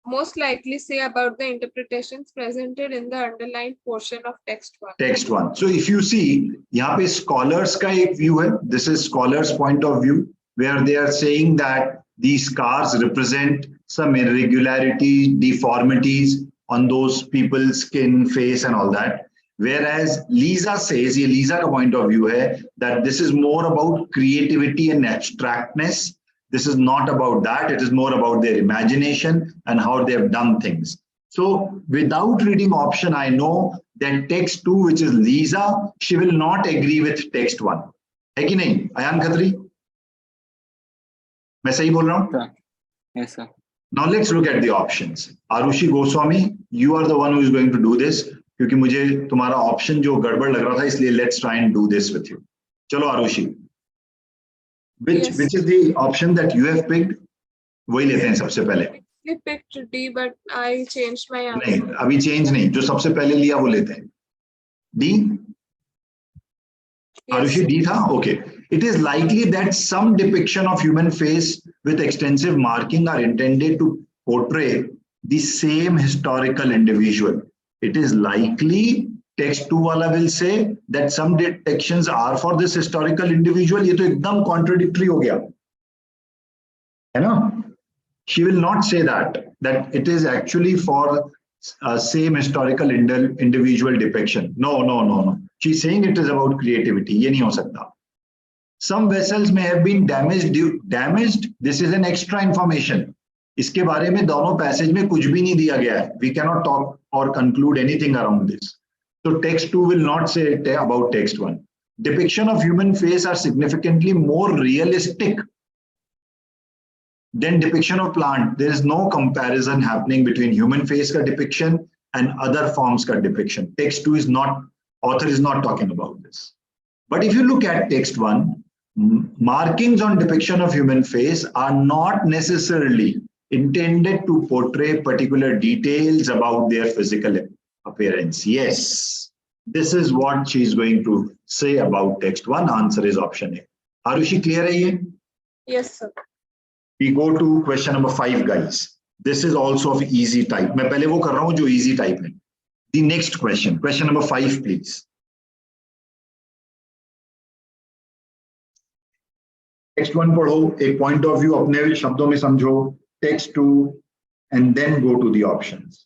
most likely say about the interpretations presented in the underlined portion of text 1? Text 1. So if you see, यहाँ पे scholars का एक view है. This is scholars' point of view, where they are saying that these scars represent some irregularity, deformities on those people's skin, face, and all that. Whereas Lisa says, ये Lisa का point of view है, that this is more about creativity and abstractness. This is not about that. It is more about their imagination and how they have done things. So without reading option, I know that text 2, which is Lisa, she will not agree with text 1. है कि नहीं? Ayan Khatri? मैं सही बोल रहा हूँ? Yes, sir. Now let's look at the options. Arushi Goswami, you are the one who is going to do this, क्योंकि मुझे तुम्हारा option जो गड़बड़ लग रहा था, इसलिए let's try and do this with you. चलो Arushi. Which is the option that you have picked? वही लेते हैं सबसे पहले. I picked D, but I changed my answer. नहीं, अभी change नहीं. जो सबसे पहले लिया वो लेते हैं. D. Arushi, D था? Okay. It is likely that some depiction of human face with extensive marking are intended to portray the same historical individual. It is likely, text 2 wala will say that some depictions are for this historical individual. ये तो एकदम contradictory हो गया, है ना? She will not say that it is actually for same historical individual depiction. No. She's saying it is about creativity. ये नहीं हो सकता. Some vessels may have been damaged. This is an extra information. इसके बारे में दोनों passage में कुछ भी नहीं दिया गया है. We cannot talk or conclude anything around this. So text 2 will not say about text 1. Depiction of human face are significantly more realistic than depiction of plant. There is no comparison happening between human face ka depiction and other forms ka depiction. Text 2 is not, author is not talking about this. But if you look at text 1, markings on depiction of human face are not necessarily intended to portray particular details about their physical appearance. Yes, this is what she is going to say about text 1. Answer is option A. Arushi, clear hai ye? Yes, sir. We go to question number 5, guys. This is also of easy type. मैं पहले वो कर रहा हूँ जो easy type है. The next question, question number 5, please. Text 1 पढ़ो, एक point of view अपने शब्दों में समझो. Text 2, and then go to the options.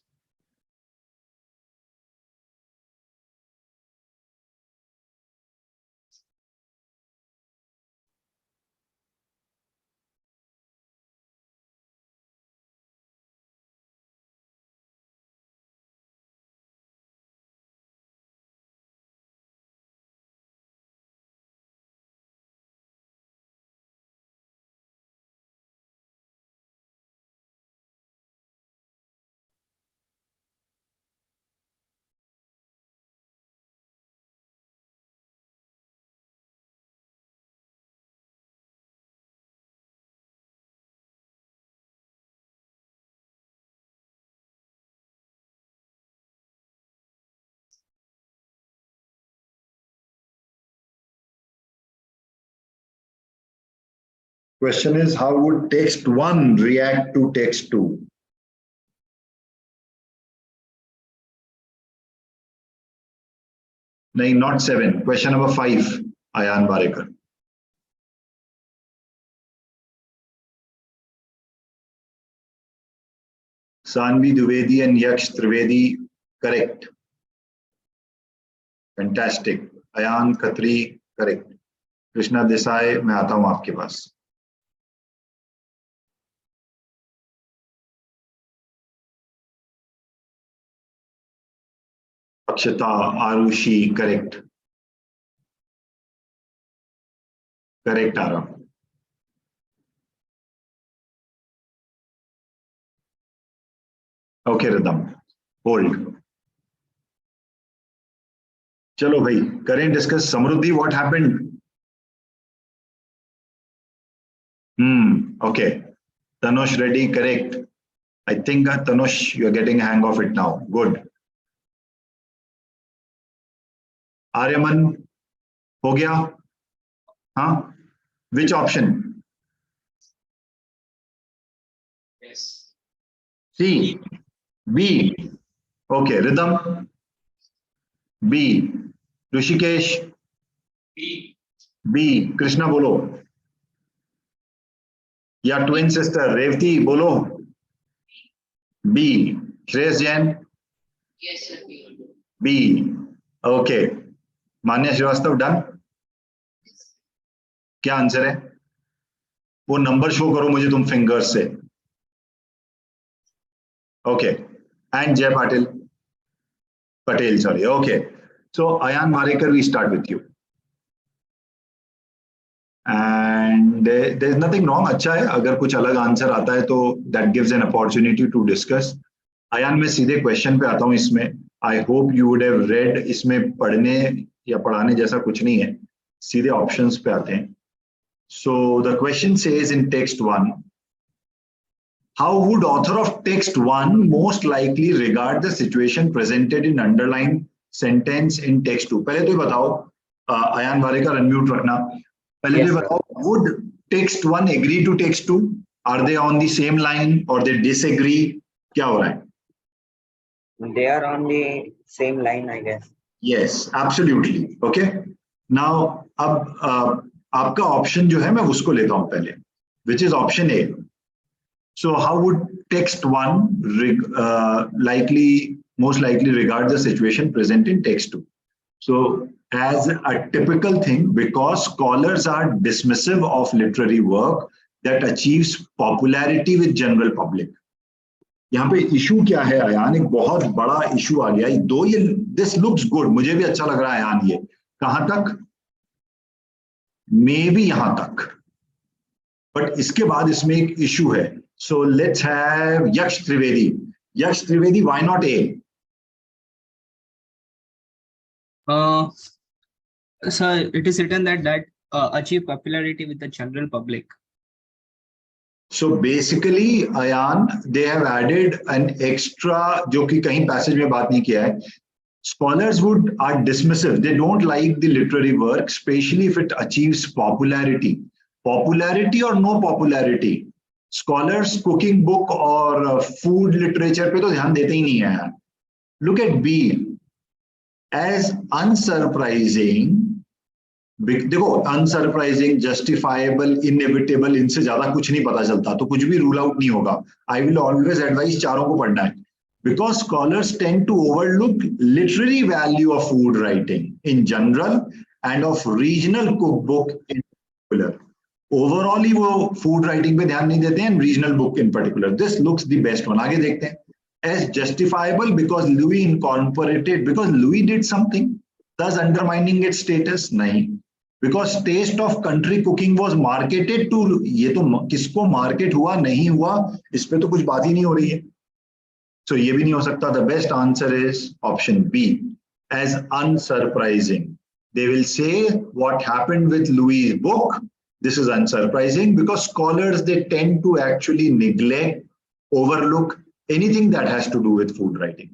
Question is, how would text 1 react to text 2? No, not 7. Question number 5, Ayan Barekar. Sanvi Dwivedi and Yaksh Trivedi, correct. Fantastic. Ayan Khatri, correct. Krishna Desai, मैं आता हूँ आपके पास. Akshata, Arushi, correct. Correct, Ara. Okay, Rhythm. Hold. Chalo bhai, current discuss. Samruddhi, what happened? Okay. Tanush ready, correct. I think Tanush, you're getting a hang of it now. Good. Aryaman, हो गया? Huh? Which option? Yes. C. B. Okay, Rhythm. B. Rishikesh. B. B. Krishna bolo. या twin sister Revati bolo. B. Shreyas Jain. Yes, sir. B. B. Okay. मान्या Srivastava done. क्या answer है? वो number show करो मुझे तुम fingers से. Okay. And Jay Patel, sorry. Okay. So Ayan Marekar, we start with you. And there's nothing wrong. अच्छा है, अगर कुछ अलग आंसर आता है तो that gives an opportunity to discuss. Ayan, मैं सीधे क्वेश्चन पे आता हूँ इसमें. I hope you would have read. इसमें पढ़ने या पढ़ाने जैसा कुछ नहीं है. सीधे ऑप्शंस पे आते हैं. So the question says in text 1, how would author of text 1 most likely regard the situation presented in underlined sentence in text 2? पहले तो ये बताओ, Ayan Varekar unmute रखना. पहले तो ये बताओ, would text 1 agree to text 2? Are they on the same line or they disagree? क्या हो रहा है? They are on the same line, I guess. Yes, absolutely. Okay. Now, अब आपका ऑप्शन जो है मैं उसको लेता हूं पहले, which is option A. So how would text 1 most likely regards the situation present in text 2. So as a typical thing, because scholars are dismissive of literary work that achieves popularity with general public. यहाँ पे issue क्या है अयान, एक बहुत बड़ा issue आ गया, दो ये दिस लुक्स गुड, मुझे भी अच्छा लग रहा है अयान, ये कहां तक, मे बी यहां तक, बट इसके बाद इसमें एक इशू है. सो लेट्स हैव यक्ष त्रिवेदी. यक्ष Trivedi, why not a? Sir, it is written that achieve popularity with the general public. So basically, Ayan, they have added an extra, जो कि कहीं passage में बात नहीं किया है. Scholars are dismissive. They don't like the literary work, especially if it achieves popularity. Popularity or no popularity, scholars cooking book or food literature पे तो ध्यान देते ही नहीं है. Look at B. As unsurprising, देखो अनसरप्राइजिंग, जस्टिफाइबल, इनएविटेबल, इनसे ज्यादा कुछ नहीं पता चलता, तो कुछ भी रूल आउट नहीं होगा. आई विल ऑलवेज एडवाइस चारों को पढ़ना है, because scholars tend to overlook literary value of food writing in general and of regional cookbook in particular. Overall ही वो फूड राइटिंग पे ध्यान नहीं देते हैं, regional book in particular. This looks the best one. आगे देखते हैं. As justifiable because Louie incorporated, because Louie did something, thus undermining its status? नहीं. Because taste of country cooking was marketed to, ये तो किसको मार्केट हुआ नहीं हुआ इस पे तो कुछ बात ही नहीं हो रही है. So ये भी नहीं हो सकता. The best answer is option B, as unsurprising. They will say what happened with Louis' book. This is unsurprising because scholars, they tend to actually neglect, overlook anything that has to do with food writing.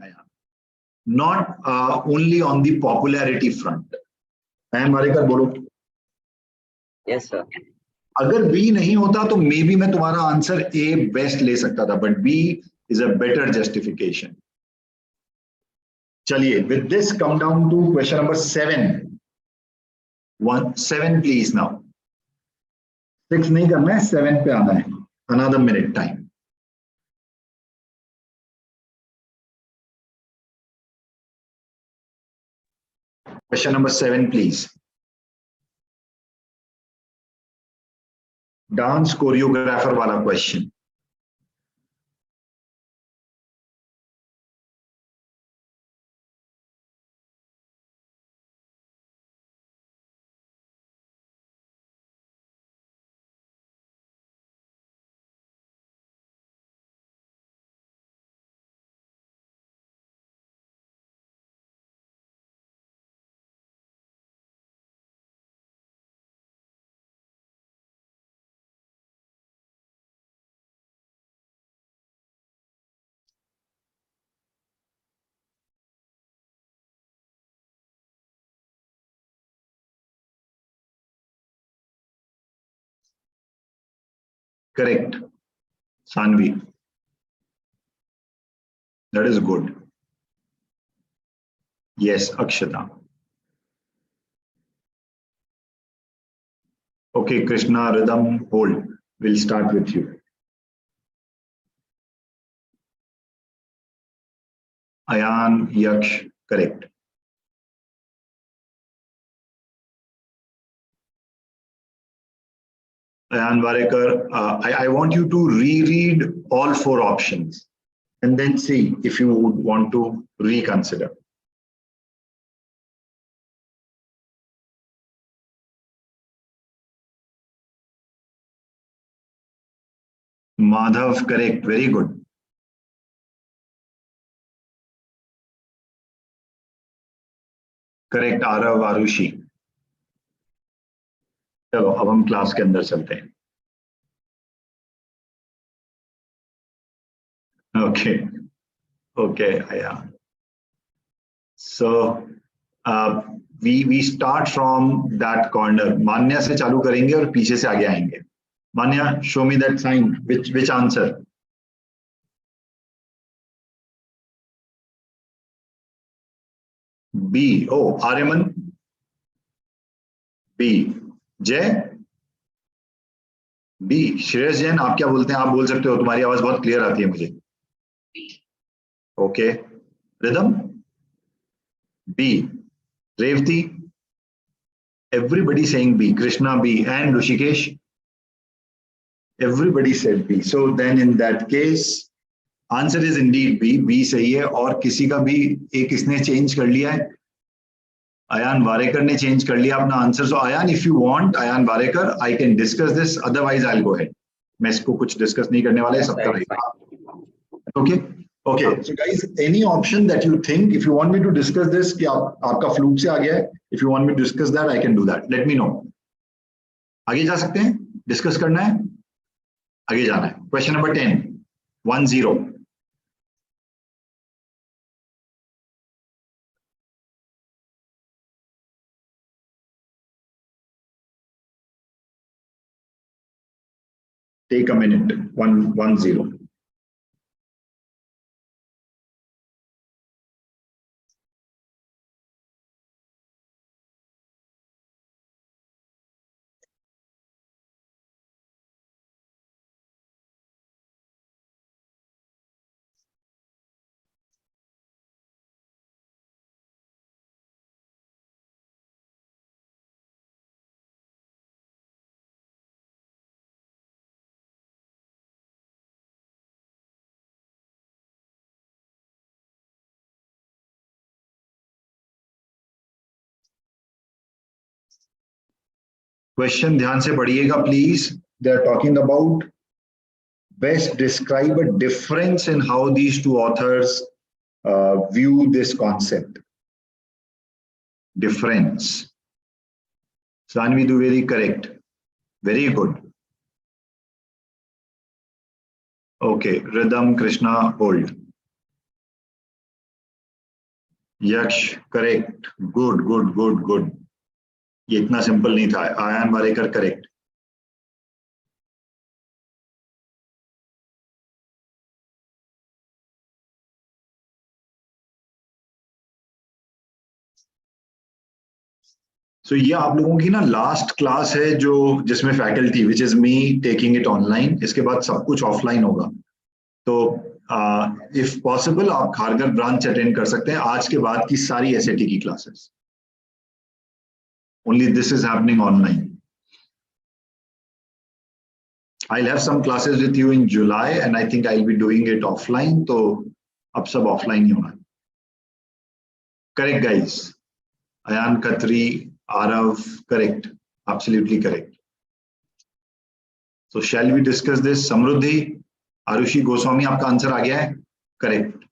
Not only on the popularity front. I मारेकर बोलो. Yes, sir. अगर B नहीं होता तो may be मैं तुम्हारा answer A best ले सकता था, but B is a better justification. चलिए, with this come down to question number 7 please. Now 6 नहीं करना है, 7 पे आना है. Another minute time. Question number 7 please. Dance choreographer वाला question. Correct. Sanvi. That is good. Yes, Akshata. Okay, Krishna, Rhythm, hold. We'll start with you. Ayan, Yaksh, correct. Ayan Varekar, I want you to reread all 4 options and then see if you would want to reconsider. Madhav, correct. Very good. Correct. Aarav, Aarushi. चलो अब हम class के अंदर चलते हैं. Okay okay. So we start from that corner. Manya से चालू करेंगे और पीछे से आगे आएंगे. Manya, show me that sign. Which answer? B. Oh, Aryaman. B. Jay. B. Shreyas Jain, आप क्या बोलते हैं? आप बोल सकते हो, तुम्हारी आवाज बहुत क्लियर आती है मुझे। Okay, Ridham B. Revathi, everybody saying B. Krishna B and Rushikesh, everybody said B. So then in that case answer is indeed B. B सही है। और किसी का भी एक इसने चेंज कर लिया है, अयान वारेकर ने चेंज कर लिया अपना answer. So Ayaan, if you want, Ayaan Warekar, I can discuss this, otherwise I will go ahead. मैं इसको कुछ डिस्कस नहीं करने वाला है, Yes, सबका sir, it's रहेगा। Okay okay, so guys, any option that you think, if you want me to discuss this, कि आपका फ्लूक से आ गया है, if you want me to discuss that, I can do that, let me know. आगे जा सकते हैं, डिस्कस करना है, आगे जाना है। Question number 10, 10। Take a minute. 110. क्वेश्चन ध्यान से पढ़िएगा please. They are talking about best describe a difference in how these two authors view this concept. Difference. Sanvi Duveri, correct. Very good. Okay, Rhythm, Krishna, hold. Yaksh, correct. Good, good, good, good. ये इतना simple नहीं था। Ayaan Warekar, correct. सो ये आप लोगों की ना last class है जो, जिसमें faculty, which is me taking it online. इसके बाद सब कुछ ऑफलाइन होगा। तो इफ पॉसिबल आप खारगर ब्रांच अटेंड कर सकते हैं। आज के बाद की सारी एसएटी की classes, only this is happening online. I'll have some classes with you in July and I think I'll be doing it offline. तो अब सब ऑफलाइन ही होना है। Correct guys, Ayan Khatri, Aarav, correct, absolutely correct. So shall we discuss this? Samriddhi, Arushi Goswami, आपका answer आ गया है? Correct,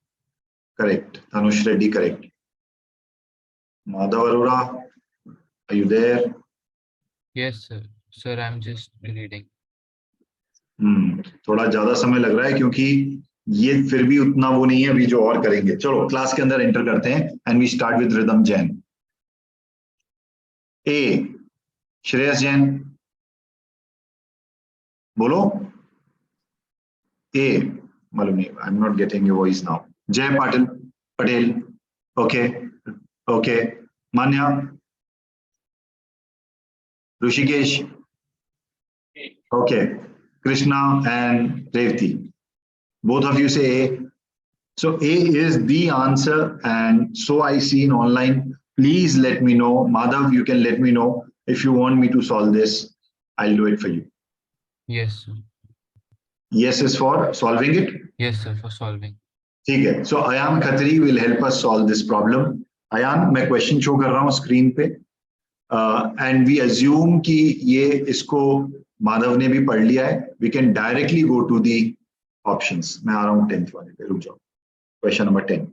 correct. Dhanush Reddy, correct. Madhav Arora, are you there? Yes, sir. Sir, I'm just reading. थोड़ा ज्यादा समय लग रहा है क्योंकि ये फिर भी उतना वो नहीं है अभी जो और करेंगे। चलो क्लास के अंदर एंटर करते हैं and we start with Ridham Jain. ए, श्रेयस जैन, बोलो। ए, मालूम नहीं, I am not getting your voice now. Jay Patil, Patel, okay okay. Manya, Rishikesh, okay. Krishna and Revati, both of you say A. So A is the answer, and so I see in online. Please let me know. Madhav, you can let me know if you want me to solve this. I'll do it for you. Yes, sir. Yes is for solving it. Yes, sir, for solving. ठीक है। So Ayan Khatri will help us solve this problem. Ayan, मैं question show कर रहा हूँ screen पे, and we assume कि ये इसको माधव ने भी पढ़ लिया है। We can directly go to the options. मैं आ रहा हूँ 10th वाले पे, रुक जाओ। Question number 10।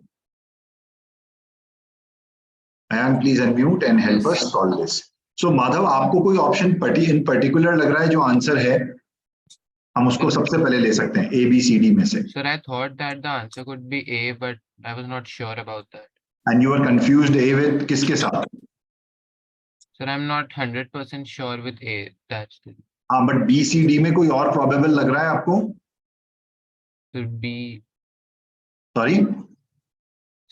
Ayaan please unmute and help us solve this. So Madhav, आपको कोई ऑप्शन इन पर्टिकुलर लग रहा है जो आंसर है? हम उसको सबसे पहले ले सकते हैं ए बी सी डी में से। Sir, I thought that the answer could be A, but I was not sure about that. And you are confused A with किसके साथ? Sir, I'm not 100% sure with A. That's the हाँ, but B C D में कोई और probable लग रहा है आपको? Sir B. Sorry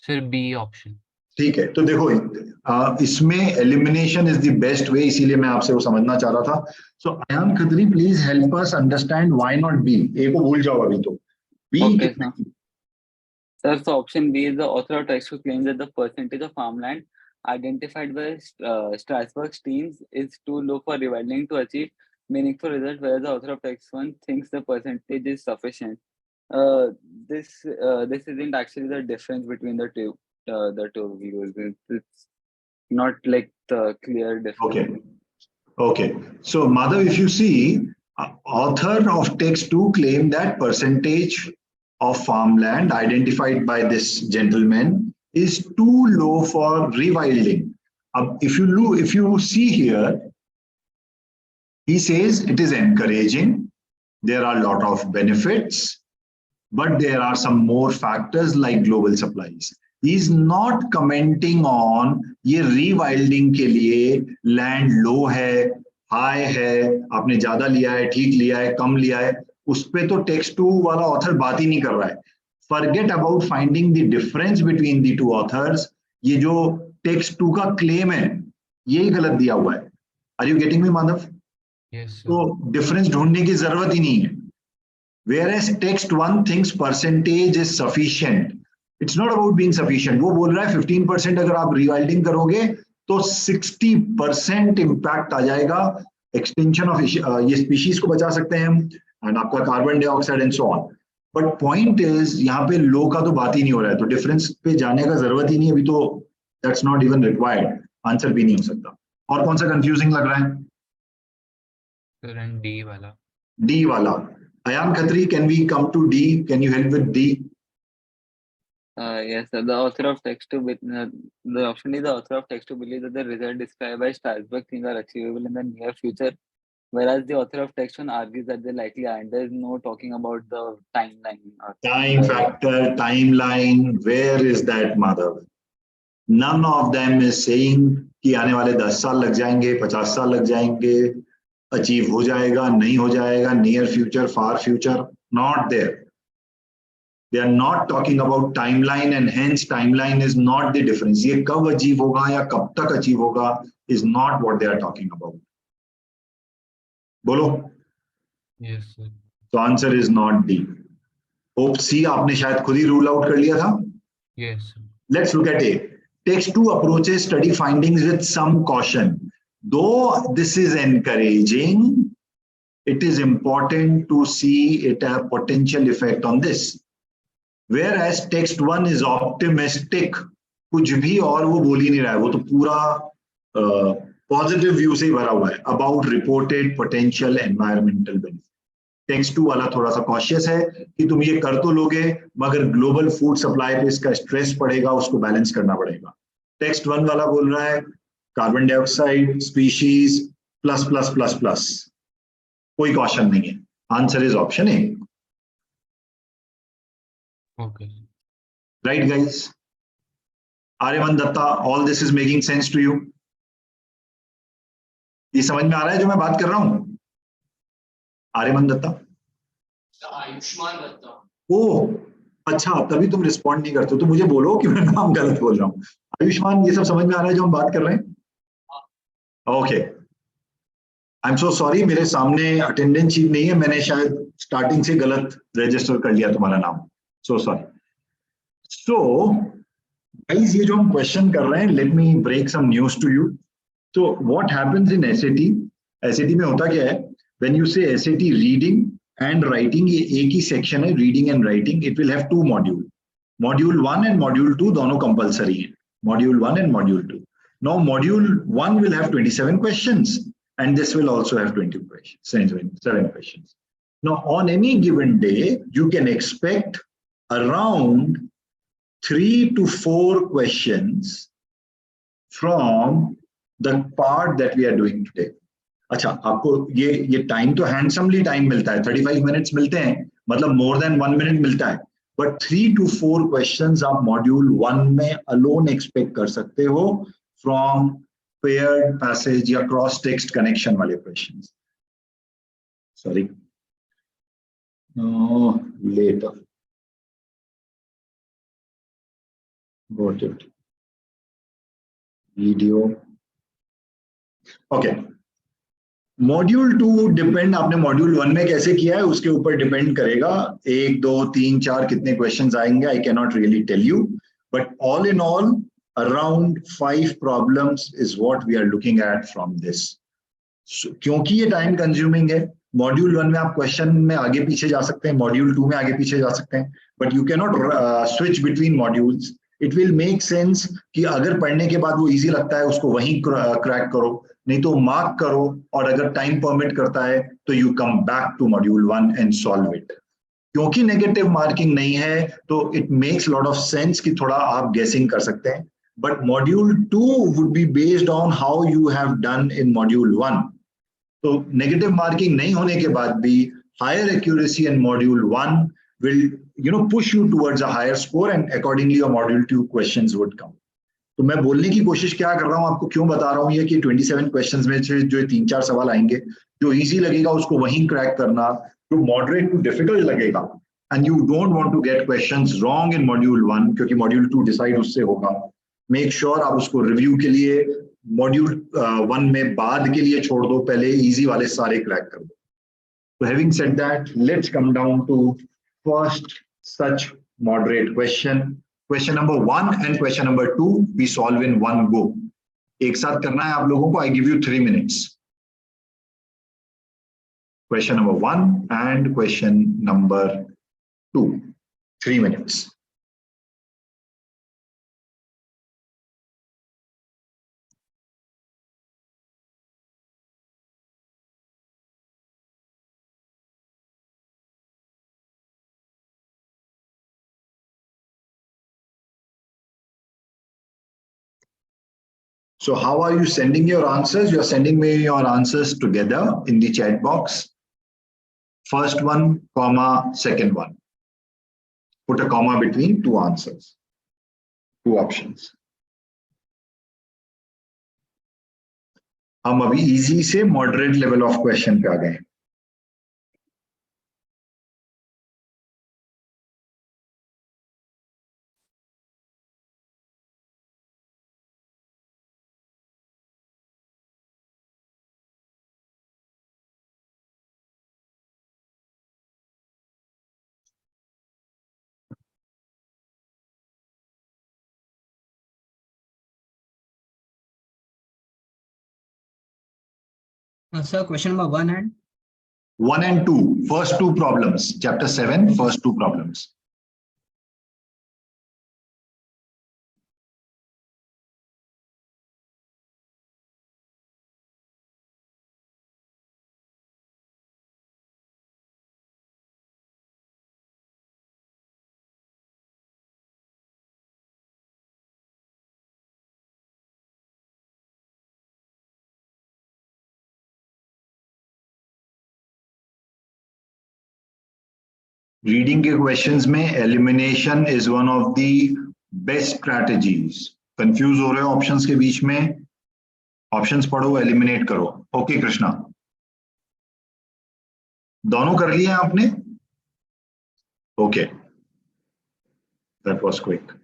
Sir B option. ठीक है, तो देखो इसमें elimination is the best way, इसीलिए मैं आपसे वो समझना चाह रहा था. So Ayaan Khatri, please help us understand why not B. A को भूल जाओ अभी तो. B. Okay, sir. Sir, so option B is the author of text who claims that the percentage of farmland identified by Strasbourg teams is too low for rewilding to achieve meaningful results, whereas the author of text one thinks the percentage is sufficient. Uh, this isn't actually the difference between the two views. It's not like the clear difference. Okay. So, Madhav, if you see, author of text 2 claim that percentage of farmland identified by this gentleman is too low for rewilding. If you see here, he says it is encouraging. There are a lot of benefits, but there are some more factors like global supplies. He is not commenting on ये rewilding के लिए land low है, high है, आपने ज्यादा लिया है, ठीक लिया है, कम लिया है, उस पे तो text 2 वाला author बात ही नहीं कर रहा है. Forget about finding the difference between the two authors. ये जो text 2 का claim है, यही गलत दिया हुआ है. Are you getting me, Madhav? Yes, sir. तो difference ढूंढने की जरूरत ही नहीं है. Whereas text 1 thinks percentage is sufficient. It's not about being sufficient. वो बोल रहा है 15% अगर आप rewilding करोगे तो 60% impact आ जाएगा. Extinction of ये species को बचा सकते हैं हम, and आपका carbon dioxide and so on. But point is यहाँ पे low का तो बात ही नहीं हो रहा है, तो difference पे जाने का जरूरत ही नहीं है अभी तो. That's not even required. Answer भी नहीं हो सकता. और कौन सा confusing लग रहा है? Sir, and D wala. D वाला. Ayan Khatri, can we come to D? Can you help with D? Yes, sir. The author of text to the option is the author of text to believe that the result described by Strasbourg things are achievable in the near future, whereas the author of text one argues that they likely aren't. There is no talking about the timeline. Time factor, timeline, where is that, Madhav? None of them is saying कि आने वाले 10 साल लग जाएंगे, 50 साल लग जाएंगे, achieve हो जाएगा, नहीं हो जाएगा, near future, far future, not there. They are not talking about timeline, and hence timeline is not the difference. ये कब अचीव होगा या कब तक अचीव होगा is not what they are talking about. बोलो. Yes, sir. So answer is not D. Hope C आपने शायद खुद ही rule out कर लिया था. Yes, sir. Let's look at A. Text 2 approaches study findings with some caution. Though this is encouraging, it is important to see it a potential effect on this. Whereas text 1 is optimistic, कुछ भी और वो बोल ही नहीं रहा है, वो तो पूरा पॉजिटिव व्यू से ही भरा हुआ है about reported potential environmental benefit. Text 2 वाला थोड़ा सा कॉशियस है कि तुम ये कर तो लोगे मगर ग्लोबल फूड सप्लाई पे इसका स्ट्रेस पड़ेगा, उसको बैलेंस करना पड़ेगा. टेक्स्ट 1 वाला बोल रहा है carbon dioxide, species, plus plus plus plus, कोई कॉशन नहीं है. Answer is option A. Okay. Right guys? Aryaman Datta, all this is making sense to you? ये समझ में आ रहा है जो मैं बात कर रहा हूं? आर्यमन दत्ता? आयुष्मान दत्ता. ओह अच्छा, तभी तुम रिस्पॉन्ड नहीं करते हो, तो मुझे बोलो कि मैं नाम गलत बोल रहा हूँ. आयुष्मान, ये सब समझ में आ रहा है जो हम बात कर रहे हैं? Okay, I am so sorry, मेरे सामने अटेंडेंस शीट नहीं है, मैंने शायद स्टार्टिंग से गलत रजिस्टर कर लिया तुम्हारा नाम. So sorry. सो गाइस, ये जो हम क्वेश्चन कर रहे हैं, let me break some news to you. तो what happens in SAT? SAT में होता क्या है? When you say SAT reading and writing, ये एक ही सेक्शन है, reading and writing. It will have 2 module, module 1 and module 2 दोनों कंपलसरी हैं. Module 1 and module 2. Now module 1 will have 27 questions and this will also have 20 questions, 7 questions. Now on any given day you can expect around 3 to 4 questions from the part that we are doing today. अच्छा, आपको ये time तो handsomely time मिलता है, 35 minutes मिलते हैं, मतलब more than 1 minute मिलता है. बट 3 to 4 क्वेश्चंस आप मॉड्यूल 1 में अलोन एक्सपेक्ट कर सकते हो फ्रॉम पेयर्ड पैसेज या क्रॉस टेक्स्ट कनेक्शन वाले questions. Sorry, later got it. Video okay module 2 depend आपने मॉड्यूल 1 में कैसे किया है उसके ऊपर डिपेंड करेगा 1 2 3 4 कितने क्वेश्चंस आएंगे I can not really tell you but all in all around 5 problems is what we are looking at from this क्योंकि ये टाइम कंज्यूमिंग है मॉड्यूल 1 में आप क्वेश्चन में आगे पीछे जा सकते हैं मॉड्यूल 2 में आगे पीछे जा सकते हैं but you can not switch between modules it will make sense कि अगर पढ़ने के बाद वो इजी लगता है उसको वहीं क्रैक करो नहीं तो मार्क करो और अगर टाइम परमिट करता है तो you come back to module 1 and solve it क्योंकि नेगेटिव मार्किंग नहीं है तो it makes lot of sense कि थोड़ा आप गेसिंग कर सकते हैं but module 2 would be based on how you have done in module 1 तो नेगेटिव मार्किंग नहीं होने के बाद भी higher accuracy in module 1 will push you towards a higher score and accordingly your module 2 questions would come तो मैं बोलने की कोशिश क्या कर रहा हूं आपको क्यों बता रहा हूं ये कि 27 क्वेश्चंस में से जो 3-4 सवाल आएंगे जो इजी लगेगा उसको वहीं क्रैक करना जो मॉडरेट टू डिफिकल्ट लगेगा and you don't want to get questions wrong in module 1 क्योंकि मॉड्यूल 2 डिसाइड उससे होगा मेक श्योर आप उसको रिव्यू के लिए मॉड्यूल 1 में बाद के लिए छोड़ दो पहले इजी वाले सारे क्रैक कर दो So having said that, let's come down to first such moderate question. Question number 1 and question number 2 we solve in one go. एक साथ करना है आप लोगों को. I give you 3 minutes. Question number 1 and question number 2. 3 minutes. So how are you sending your answers? You're sending me your answers together in the chat box. First one, comma, second one. Put a comma between two answers, two options. हम अभी easy से moderate level of question पे आ गए. Sir, question number 1 and 1 and 2, first two problems, chapter 7, first two problems. Reading के questions में elimination is one of the best strategies. Confuse हो रहे हो ऑप्शंस के बीच में, ऑप्शंस पढ़ो, एलिमिनेट करो. ओके कृष्णा, दोनों कर लिए आपने? Okay, that was quick.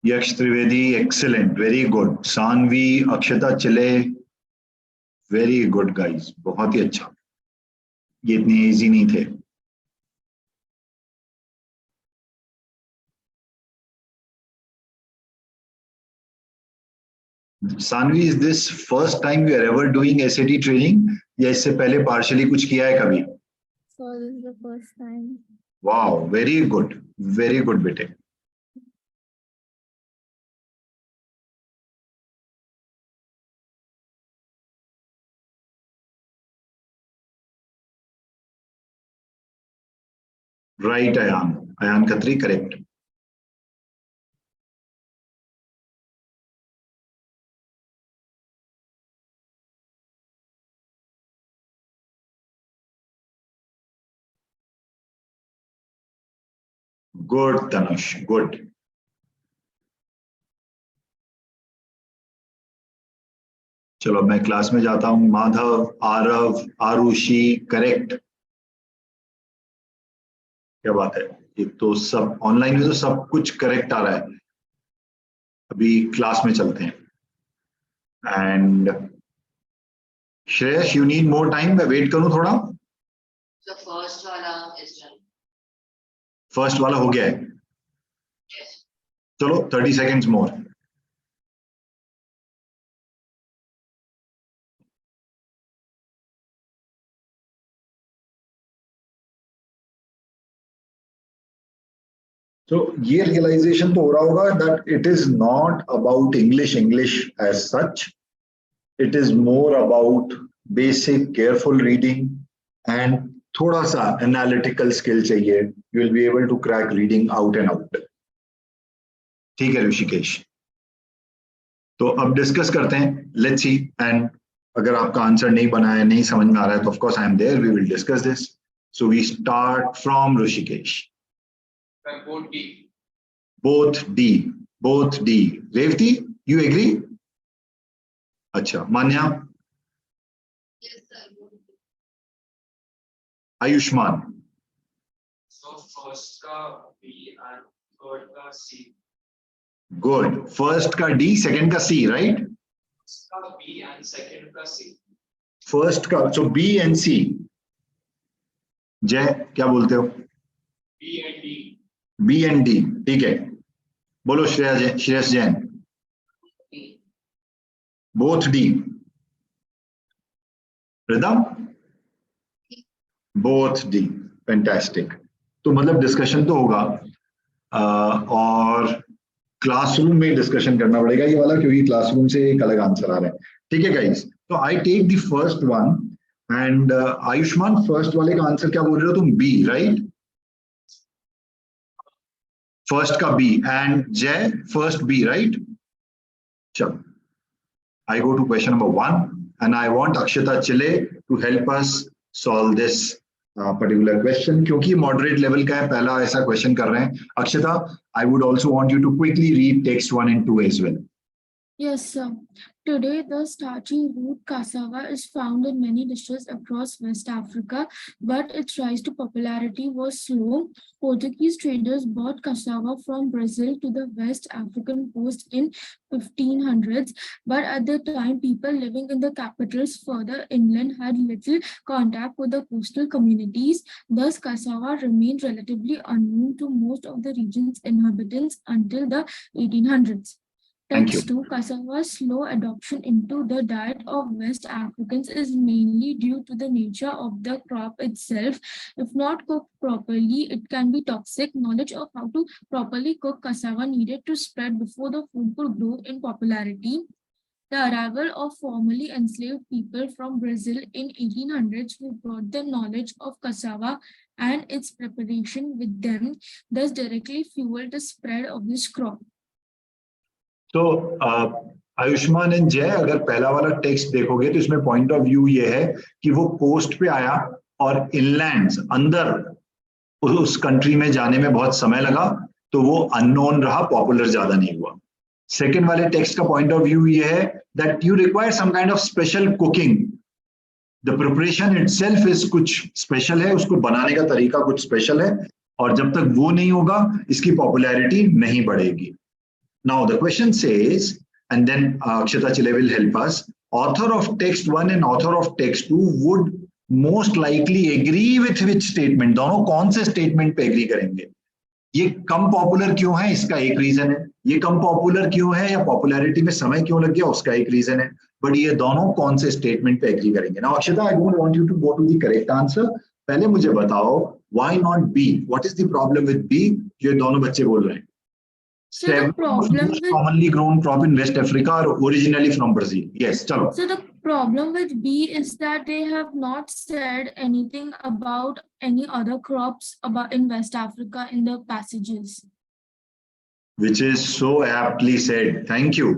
Yaksh Trivedi excellent, very good. Saanvi, Akshata Chile, very good guys, बहुत ही अच्छा. ये इतने इजी नहीं थे. Saanvi, is this first time you are ever doing SAT training या इससे पहले पार्शियली कुछ किया है कभी? So this is the first time. Wow, very good बेटे. Right Ayaan Khatri, correct. Good Tanush, good. चलो मैं क्लास में जाता हूँ. माधव, आरव, आरुषि, करेक्ट. क्या बात है, ये तो सब ऑनलाइन में तो सब कुछ करेक्ट आ रहा है. अभी क्लास में चलते हैं. And Shreyas, you need more time, मैं वेट करूं थोड़ा. The first wala is done. First वाला हो गया है. Yes. चलो 30 सेकेंड्स मोर. तो ये रियलाइजेशन तो हो रहा होगा that it is not about English as such. It is more about basic careful reading and थोड़ा सा एनालिटिकल स्किल चाहिए. You will be able to crack reading out and out. ठीक है ऋषिकेश, तो अब डिस्कस करते हैं. Let's see. एंड अगर आपका आंसर नहीं बना है, नहीं समझ में आ रहा है, तो of course I am there, we will discuss this. So we start from Rishikesh. Both D. Both D. Both D. Revati, you agree? अच्छा, मान्या. Yes, sir. Ayushman. So first का B and third का C. गुड. फर्स्ट का D, second का C, right? First का B and second का C. First का, so B and C. जय, क्या बोलते हो? B and D. B and D, ठीक है. बोलो Shreyas Jain. B. Both D. Rhythm? Both D. Fantastic. तो मतलब डिस्कशन तो होगा और क्लासरूम में डिस्कशन करना पड़ेगा ये वाला, क्योंकि क्लासरूम से एक अलग आंसर आ रहा है. ठीक है गाइस, तो I take the first one. And Ayushman, first वाले का आंसर क्या बोल रहे हो तुम? B, right? फर्स्ट का B. And Jay, first B, right? चलो, I go to question number 1 and I want Akshita Chile to help us solve this particular question. क्योंकि moderate level का है, पहला ऐसा question कर रहे हैं. Akshita, I would also want you to quickly read text 1 and 2 as well. Yes, sir. Today, the starchy root cassava is found in many dishes across West Africa, but its rise to popularity was slow. Portuguese traders brought cassava from Brazil to the West African coast in 1500s, but at the time, people living in the capitals further inland had little contact with the coastal communities. Thus, cassava remained relatively unknown to most of the region's inhabitants until the 1800s. Thank you. Text 2, cassava's slow adoption into the diet of West Africans is mainly due to the nature of the crop itself. If not cooked properly, it can be toxic. Knowledge of how to properly cook cassava needed to spread before the food could grow in popularity. The arrival of formerly enslaved people from Brazil in 1800s who brought the knowledge of cassava and its preparation with them, thus directly fueled the spread of this crop. तो Ayushman and जय, अगर पहला वाला text देखोगे तो इसमें point of view ये है कि वो कोस्ट पे आया और इनलैंड्स अंदर उस कंट्री में जाने में बहुत समय लगा, तो वो अननोन रहा, पॉपुलर ज्यादा नहीं हुआ. सेकेंड वाले टेक्स्ट का पॉइंट ऑफ व्यू ये है that you require some kind of special cooking. The preparation itself is कुछ स्पेशल है, उसको बनाने का तरीका कुछ स्पेशल है, और जब तक वो नहीं होगा इसकी पॉपुलैरिटी नहीं बढ़ेगी. Now the question says, and then Akshita Chile will help us, author of text 1 and author of text 2 would most likely agree with which statement? दोनों कौन से statement पे agree करेंगे? ये कम पॉपुलर क्यों है, इसका एक रीजन है. ये कम पॉपुलर क्यों है या पॉपुलैरिटी में समय क्यों लग गया, उसका एक रीजन है. बट ये दोनों कौन से स्टेटमेंट पे एग्री करेंगे? Now Akshata, I don't want you to go to the correct answer. पहले मुझे बताओ, why not B? What is the problem with B? ये दोनों बच्चे बोल रहे हैं. So the problem with commonly grown crop in West Africa are originally from Brazil. Yes, chalo. So the problem with B is that they have not said anything about any other crops about in West Africa in the passages. Which is so aptly said. Thank you.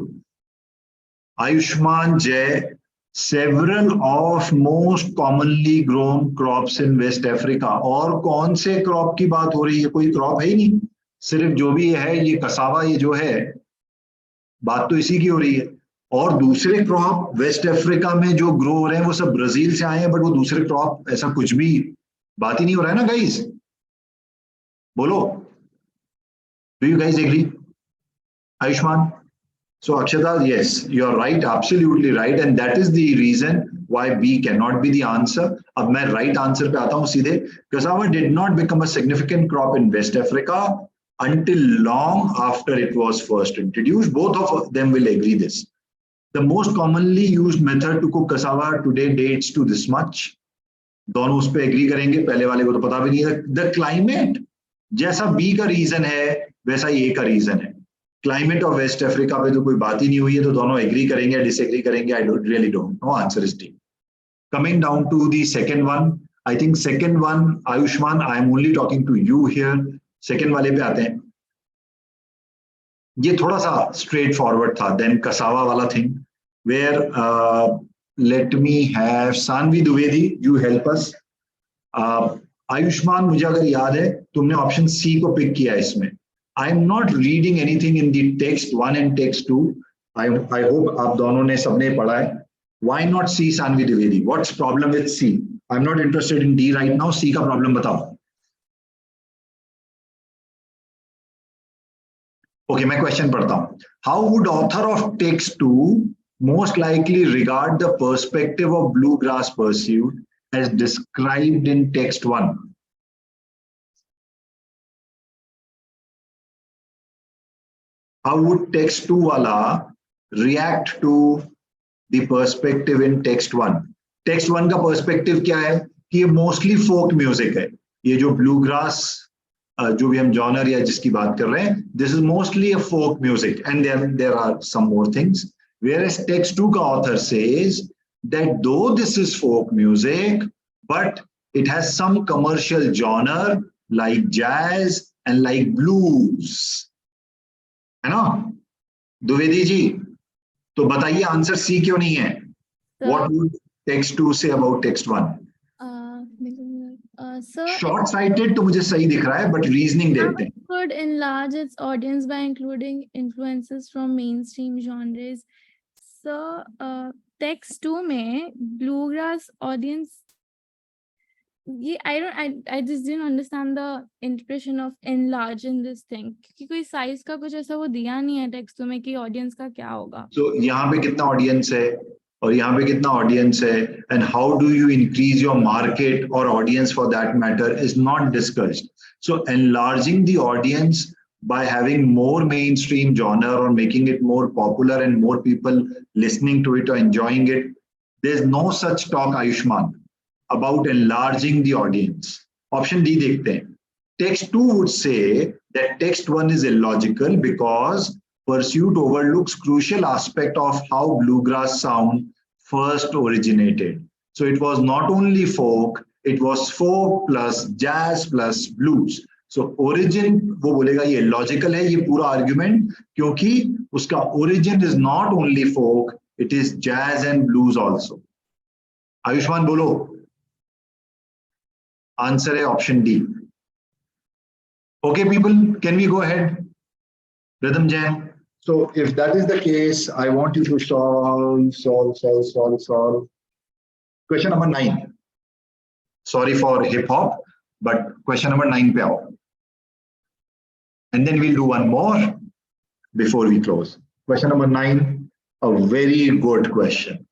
Ayushman Jay, several of most commonly grown crops in West Africa. और कौन से crop की बात हो रही है? कोई crop है ही नहीं. सिर्फ जो भी है ये कसावा, ये जो है बात तो इसी की हो रही है. और दूसरे क्रॉप वेस्ट अफ्रीका में जो ग्रो हो रहे हैं वो सब ब्राजील से आए हैं, बट वो दूसरे क्रॉप ऐसा कुछ भी बात ही नहीं हो रहा है ना गाइस, बोलो, do you guys agree? Ayushman? So Akshata, yes, you are right, absolutely right, and that is the reason why B cannot be the answer. अब मैं right answer पे आता हूँ सीधे. Cassava did not become a significant crop in West Africa until long after it was first introduced. Both of them will agree this. The most commonly used method to cook cassava today dates to this much. दोनों उस पे agree करेंगे, पहले वाले को तो पता भी नहीं है. द क्लाइमेट, जैसा बी का रीजन है वैसा ए का रीजन है. क्लाइमेट ऑफ वेस्ट अफ्रीका पे तो कोई बात ही नहीं हुई है, तो दोनों एग्री करेंगे, डिसएग्री करेंगे, I don't really don't know. Answer is D. Coming down to the second one, I think second one, Ayushman, I am only talking to you here. Second वाले पे आते हैं. ये थोड़ा सा स्ट्रेट फॉरवर्ड था देन कसावा वाला thing, where let me have Sanvi Dwivedi, you help us. Ayushman, मुझे अगर याद है तुमने ऑप्शन सी को पिक किया इसमें. I am not reading anything in the text one and text two. I hope आप दोनों ने सबने पढ़ा है. Why not C, Saanvi Dwivedi? What's problem with C? I am not interested in D right now. C का problem बताओ. Okay, मैं question पढ़ता हूं. How would author of text two most likely regard the perspective of bluegrass pursuit as described in text 1? How would text 2 wala react to the perspective in text 1? text 1 का perspective क्या है कि ये mostly folk music है. ये जो bluegrass जो भी हम जॉनर या जिसकी बात कर रहे हैं, this is mostly a folk music and there are some more things. Whereas text 2 ka author says that though this is folk music, but it has some commercial genre like jazz and like blues. है ना द्विवेदी जी? तो बताइए answer C क्यों नहीं है? What would text 2 say about text 1? Short sighted तो मुझे सही दिख रहा है, but reasoning देखते हैं. Could enlarge its audience by including influences from mainstream genres. So, text 2 में bluegrass audience, I just didn't understand the interpretation of enlarge in this thing. क्योंकि कोई size का कुछ ऐसा वो दिया नहीं है text 2 में कि audience का क्या होगा. So यहाँ पे कितना audience है और यहाँ पे कितना audience है, and how do you increase your market or audience for that matter is not discussed. So enlarging the audience by having more mainstream genre or making it more popular and more people listening to it or enjoying it, there's no such talk, Ayushman, about enlarging the audience. Option D देखते हैं. Text 2 would say that text 1 is illogical because pursuit overlooks crucial aspect of how bluegrass sound first originated. So it was not only folk, it was folk plus jazz plus blues. So origin वो बोलेगा ये logical है ये पूरा argument, क्योंकि उसका origin is not only folk, it is jazz and blues also. Ayushman बोलो. Answer है option D. Okay, people, can we go ahead? Rhythm Jam. So if that is the case, I want you to solve. Question number 9. Sorry for hip hop, but question number 9 pe aao. And then we'll do one more before we close. Question number 9, a very good question.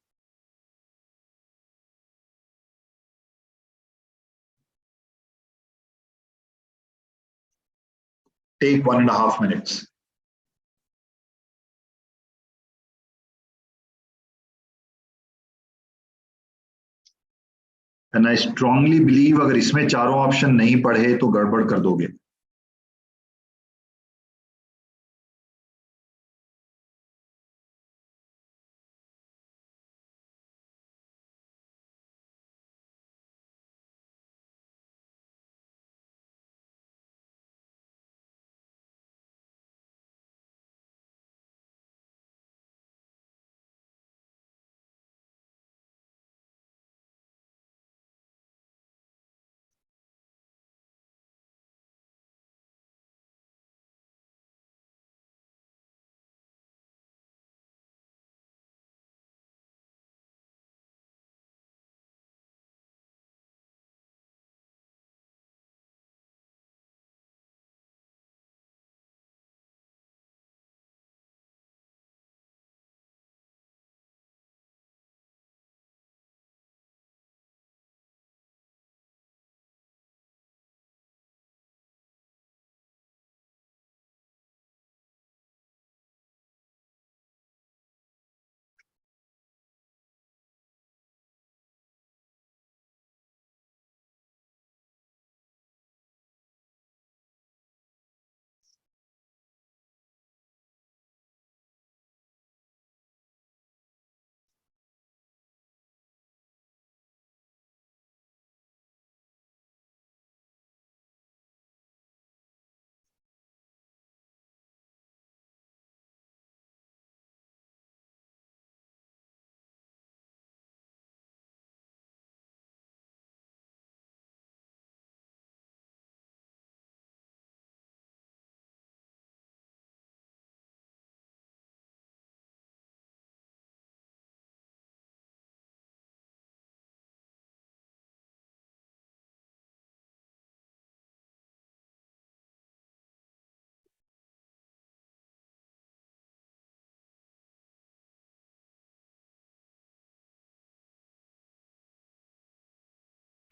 Take 1.5 minutes. And I strongly believe अगर इसमें चारों option नहीं पढ़े तो गड़बड़ कर दोगे.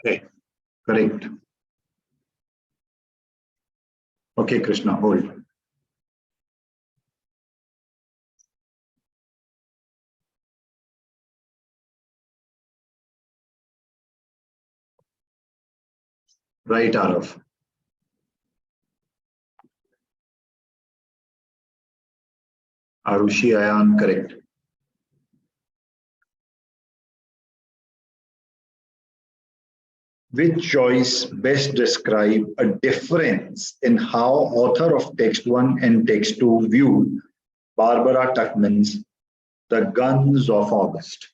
Okay, correct. Okay, Krishna, hold. Right, Arav. Arushi, Ayan, correct. Which choice best describe a difference in how author of text 1 and text 2 view Barbara Tuchman's The Guns of August?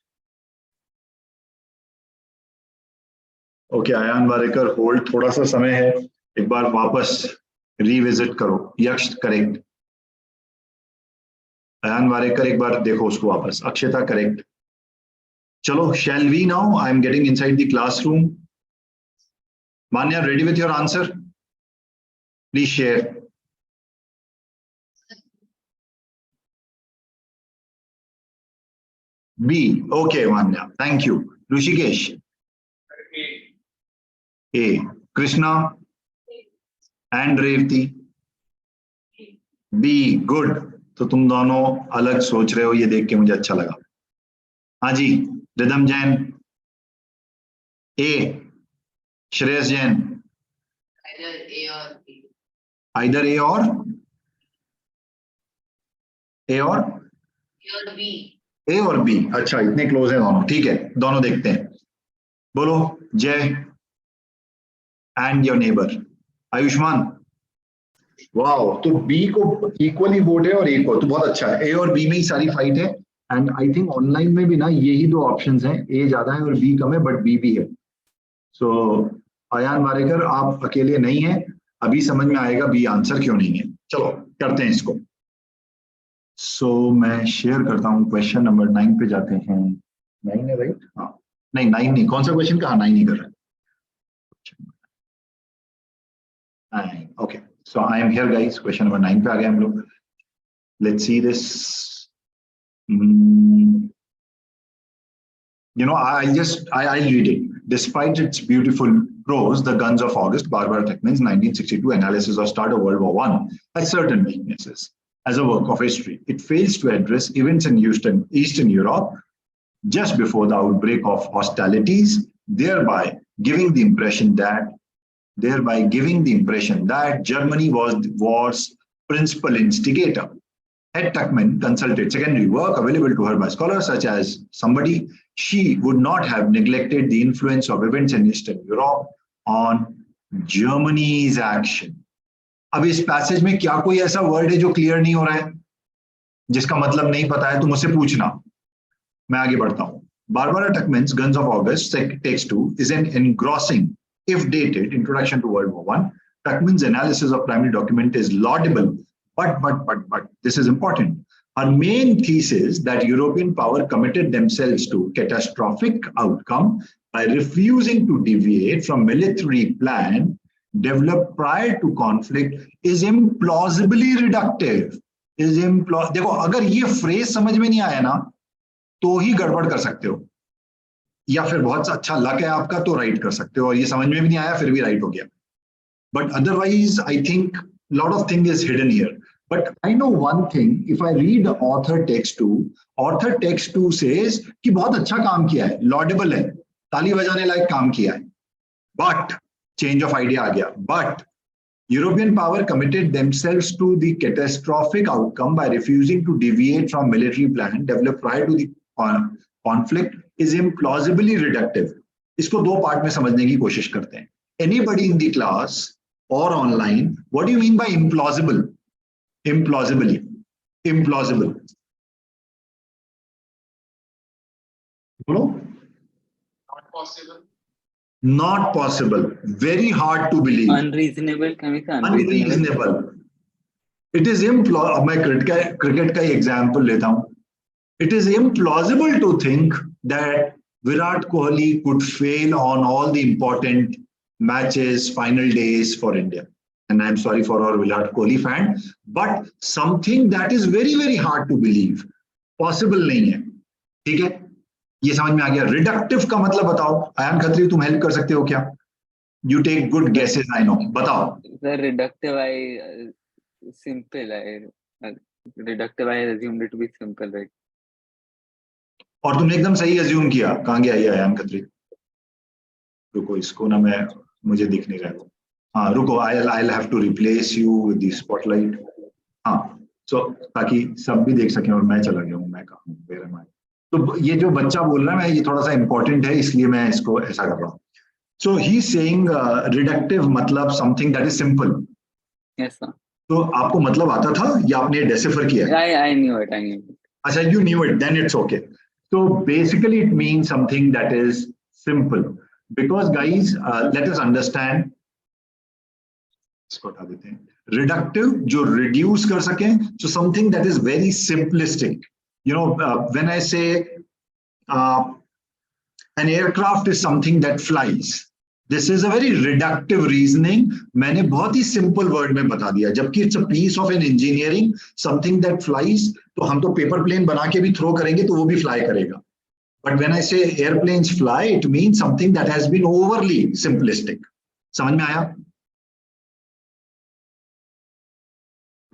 Okay Ayaan Warekar hold, थोड़ा सा समय है, एक बार वापस revisit करो. यक्ष correct. Ayaan Warekar एक बार देखो उसको वापस. अक्षता करेक्ट. चलो, shall we now? I am getting inside the classroom. Manya, ready with your answer? Please share. B. Okay Manya, thank you. Rishikesh? A. Krishna and Revathi? B. Good. तो तुम दोनों अलग सोच रहे हो, ये देख के मुझे अच्छा लगा. हाँ जी, रिदम जैन? ए. Shreyas Jain? Either A or B. Either A और B. ए और बी. अच्छा, इतने क्लोज हैं दोनों. ठीक है, दोनों देखते हैं. बोलो जय and your neighbour. Ayushman? Wow, तो बी को इक्वली वोट है और ए को, तो बहुत अच्छा है. ए और बी में ही सारी फाइट है. एंड आई थिंक ऑनलाइन में भी ना यही दो ऑप्शंस हैं, ए ज्यादा है और बी कम है, बट बी भी है. सो अयान वारेकर, आप अकेले नहीं हैं. अभी समझ में आएगा बी आंसर क्यों नहीं है. चलो करते हैं इसको. सो मैं शेयर करता हूँ. क्वेश्चन नंबर 9 पे जाते हैं. 9 है राइट? हाँ, नहीं 9 नहीं. कौन सा क्वेश्चन कहा 9 नहीं कर रहा? Okay, so I am here guys. Question number 9 पे आ गए हम लोग. Let's see this. You know, I'll read it. Despite its beautiful prose, The Guns of August, Barbara Tuchman's 1962 analysis of start of World War I, has certain weaknesses. As a work of history, it fails to address events in Eastern Europe just before the outbreak of hostilities, thereby giving the impression that Germany was the war's principal instigator. Had Tuchman consulted secondary work available to her by scholars such as somebody, she would not have neglected the influence of events in Eastern Europe on Germany's action. अब इस passage में क्या कोई ऐसा word है जो clear नहीं हो रहा है, जिसका मतलब नहीं पता है तो मुझसे पूछना. मैं आगे बढ़ता हूं. Barbara Tuchman's Guns of August, text 2, is an engrossing, if dated, introduction to World War I. Tuchman's analysis of primary document is laudable, but this is important. Her main thesis that European power committed themselves to catastrophic outcome by refusing to deviate from military plan developed prior to conflict is implausibly reductive. देखो, अगर ये phrase समझ में नहीं आया ना तो ही गड़बड़ कर सकते हो, या फिर बहुत अच्छा लक है आपका तो राइट कर सकते हो, और ये समझ में भी नहीं आया फिर भी राइट हो गया. But otherwise, I think a lot of thing is hidden here. But I know one thing, if I read author text 2 says कि बहुत अच्छा काम किया है, laudable है, ताली बजाने लायक काम किया है. But change of idea आ गया. But European power committed themselves to the catastrophic outcome by refusing to deviate from military plan developed prior to the conflict is implausibly reductive. इसको दो पार्ट में समझने की कोशिश करते हैं. Anybody in the class or online, what do you mean by implausible? Implausible. Not possible. Very hard to believe. Unreasonable. Can we say unreasonable? Unreasonable. It is implausible. मैं cricket का एग्जांपल लेता हूं. It is implausible to think that Virat Kohli could fail on all the important matches, final days for India. And I'm sorry for our Virat Kohli fan, but something that is very, very hard to believe. Possible नहीं है. ठीक है? ये समझ में आ गया? Reductive का मतलब बताओ, आयान खत्री तुम हेल्प कर सकते हो क्या? You take good guesses, I know, बताओ. The reductive simple. Reductive I assumed it to be simple, right? और तुमने एकदम सही अज्यूम किया. कहाँ गया ये आयान खत्री? रुको, इसको ना मैं, मुझे दिख नहीं रहा है. हाँ रुको, I'll have to replace you with the spotlight. हाँ, so ताकि सब भी देख सकें और मैं चला गया हूँ, मैं कहाँ हूँ, where am I? तो ये जो बच्चा बोल रहा है, ये थोड़ा सा इंपॉर्टेंट है, इसलिए मैं इसको ऐसा कर रहा हूँ. So he's saying reductive मतलब something that is simple. Yes, sir. तो आपको मतलब आता था या आपने डेसिफर किया? I knew it. I knew it. अच्छा, you knew it, then it's okay. So basically it means something that is simple. Because guys, let us understand. इसको हटा देते हैं. Reductive जो reduce कर सकें, so something that is very simplistic. You know, when I say an aircraft is something that flies, this is a very reductive reasoning. मैंने बहुत ही simple word में बता दिया, जबकि it's a piece of an engineering, something that flies. तो हम तो paper plane बना के भी throw करेंगे तो वो भी fly करेगा. But when I say airplanes fly, it means something that has been overly simplistic. समझ में आया?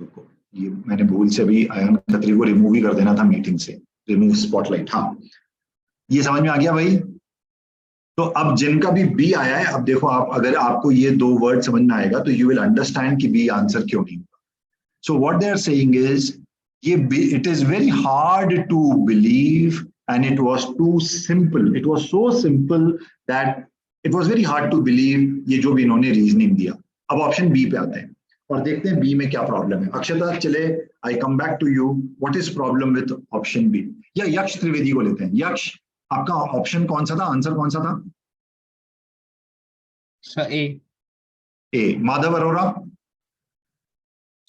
रुको, ये मैंने भूल से भी आयान खत्री को रिमूव ही कर देना था मीटिंग से. Remove spotlight. हाँ, ये समझ में आ गया भाई? तो अब जिनका भी बी आया है, अब देखो आप, अगर आपको ये दो वर्ड समझ में आएगा तो यू विल अंडरस्टैंड कि बी आंसर क्यों नहीं होगा. So what they are saying is, ये it is very hard to believe and it was too simple. It was so simple that it was very hard to believe, ये जो भी इन्होंने reasoning दिया. अब ऑप्शन बी पे आते हैं और देखते हैं बी में क्या प्रॉब्लम है. Akshata, Chile, I come back to you. What is problem with option B? या यक्ष त्रिवेदी को लेते हैं. यक्ष, आपका ऑप्शन कौन सा था, आंसर कौन सा था? Sir A. A. Madhav Arora?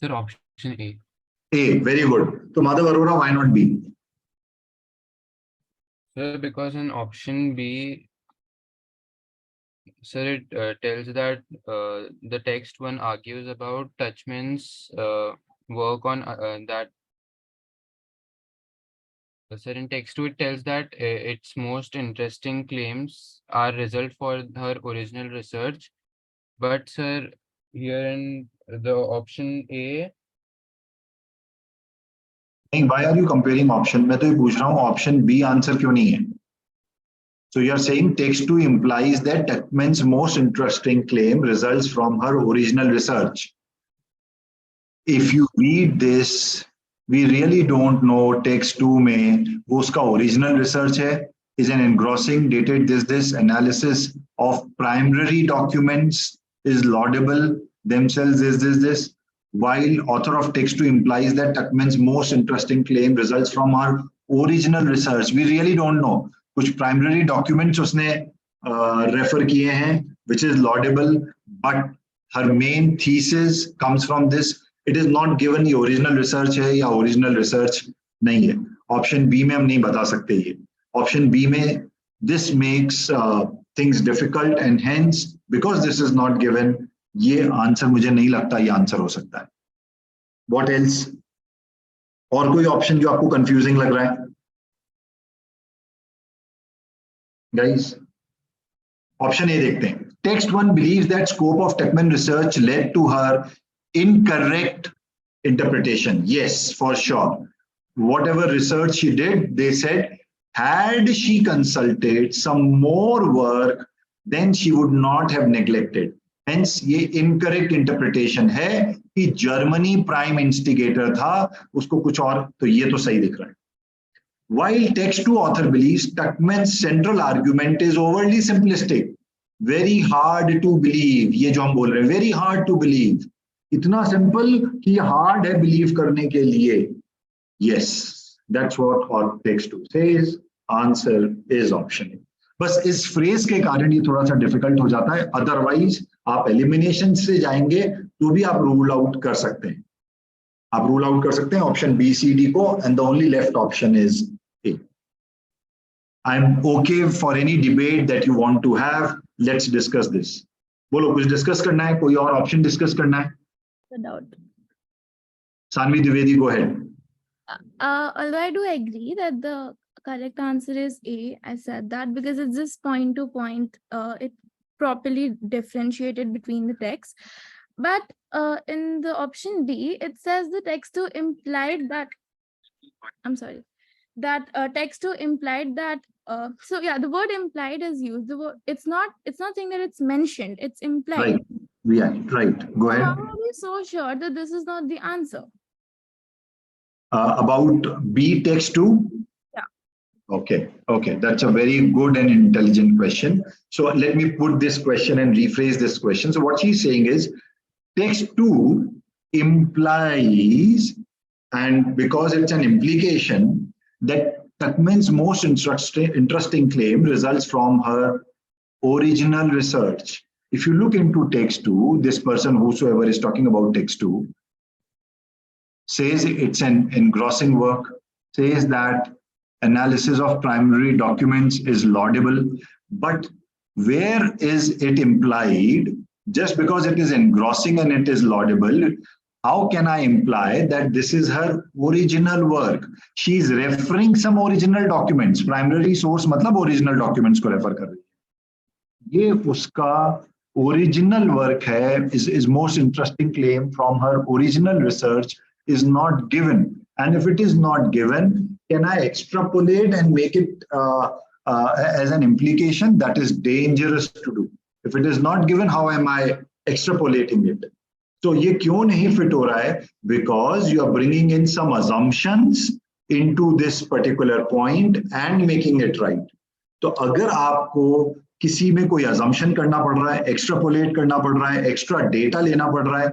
Sir, option A. A, very good. तो Madhav Arora, why not B? Sir, because in option B, sir, it tells that the text one argues about Touchman's work on that. Sir, in text two, it tells that its most interesting claims are result for her original research. But sir, here in the option A, Why are you comparing option? मैं तो ये पूछ रहा हूँ option B answer क्यों नहीं है? So you are saying text 2 implies that Tuckman's most interesting claim results from her original research. If you read this, we really don't know text 2 में वो उसका original research है, is an engrossing dated this analysis of primary documents is laudable themselves is this, while author of text 2 implies that Tuckman's most interesting claim results from her original research. We really don't know. कुछ primary documents उसने refer किए हैं which is laudable, but her main thesis comes from this. It is not given ये original research है या original research नहीं है. Option B में हम नहीं बता सकते. ये ऑप्शन बी में this makes things difficult and hence because this is not given, ये आंसर मुझे नहीं लगता ये आंसर हो सकता है. What else? और कोई ऑप्शन जो आपको कंफ्यूजिंग लग रहा है guys? ऑप्शन ए देखते हैं. Text one believes that scope of Tuckman research led to her incorrect interpretation. Yes, for sure. Whatever research she did, they said, had she consulted some more work, then she would not have neglected. Hence, ये incorrect interpretation है कि Germany prime instigator था, उसको कुछ और, तो ये तो सही दिख रहा है. While text 2 author believes Tuckman's central argument is overly simplistic, very hard to believe. ये जो हम बोल रहे हैं, very hard to believe, इतना simple कि hard है believe करने के लिए. Yes, that's what text 2 says. Answer is option A. बस इस phrase के कारण ये थोड़ा सा difficult हो जाता है. Otherwise, आप elimination से जाएंगे तो भी आप rule out कर सकते हैं. आप रूल आउट कर सकते हैं ऑप्शन बी सी डी को, and the only left option is A. I am okay for any debate that you want to have. Let's discuss this. बोलो, कुछ डिस्कस करना है? कोई और ऑप्शन डिस्कस करना है? Sanvi Dwivedi, go ahead. Although I do agree that the correct answer is A. I said that because it's just point to point. It properly differentiated between the text. But in the option D, it says the text to implied that. I'm sorry. That text to implied that. So yeah, the word implied is used. The word it's not. It's not saying that it's mentioned. It's implied. Right. Yeah. Right. Go So ahead. how are we so sure that this is not the answer? About B text 2. Yeah. Okay. Okay. That's a very good and intelligent question. So let me put this question and rephrase this question. So what she's saying is text 2 implies, and because it's an implication, that Takmin's most interesting claim results from her original research. If you look into text 2, this person, whosoever is talking about text 2, says it's an engrossing work, says that analysis of primary documents is laudable, but where is it implied? Just because it is engrossing and it is laudable, how can I imply that this is her original work? She is referring some original documents. Primary source मतलब original documents को refer कर रही है. ये उसका original work है, is most interesting claim from her original research is not given. And if it is not given, can I extrapolate and make it as an implication? That is dangerous to do. If it is not given, how am I extrapolating it? So ये क्यों नहीं fit हो रहा है? Because you are bringing in some assumptions into this particular point and making it right. तो अगर आपको किसी में कोई assumption करना पड़ रहा है, extrapolate करना पड़ रहा है, extra data लेना पड़ रहा है,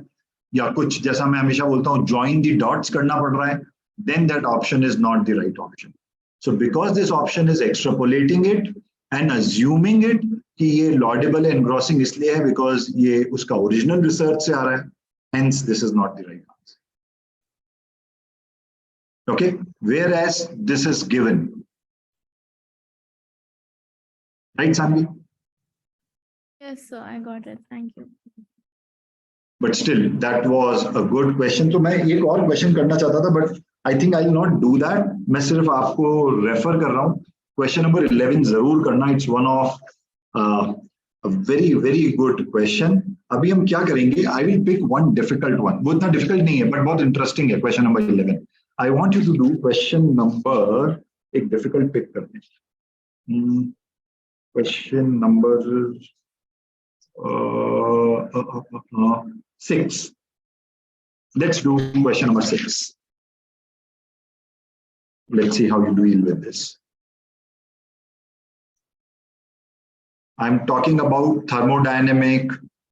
या कुछ जैसा मैं हमेशा बोलता हूँ join the dots करना पड़ रहा है, then that option is not the right option. So because this option is extrapolating it and assuming it कि ये laudable and engrossing इसलिए है because ये उसका original research से आ रहा है, hence this is not the right answer. Okay, whereas this is given. Right, Sanvi? Yes, sir. I got it. Thank you. But still, that was a good question. तो मैं एक और question करना चाहता था, but I think I'll not do that. मैं सिर्फ आपको refer कर रहा हूँ. Question number 11 जरूर करना. It's one of a very very good question. अभी हम क्या करेंगे? I will pick one difficult one. वो इतना difficult नहीं है, but बहुत interesting है. Question number 11. I want you to do question number एक difficult pick करने. Question number 6. Let's do question number 6. Let's see how you deal with this. I'm talking about thermodynamic,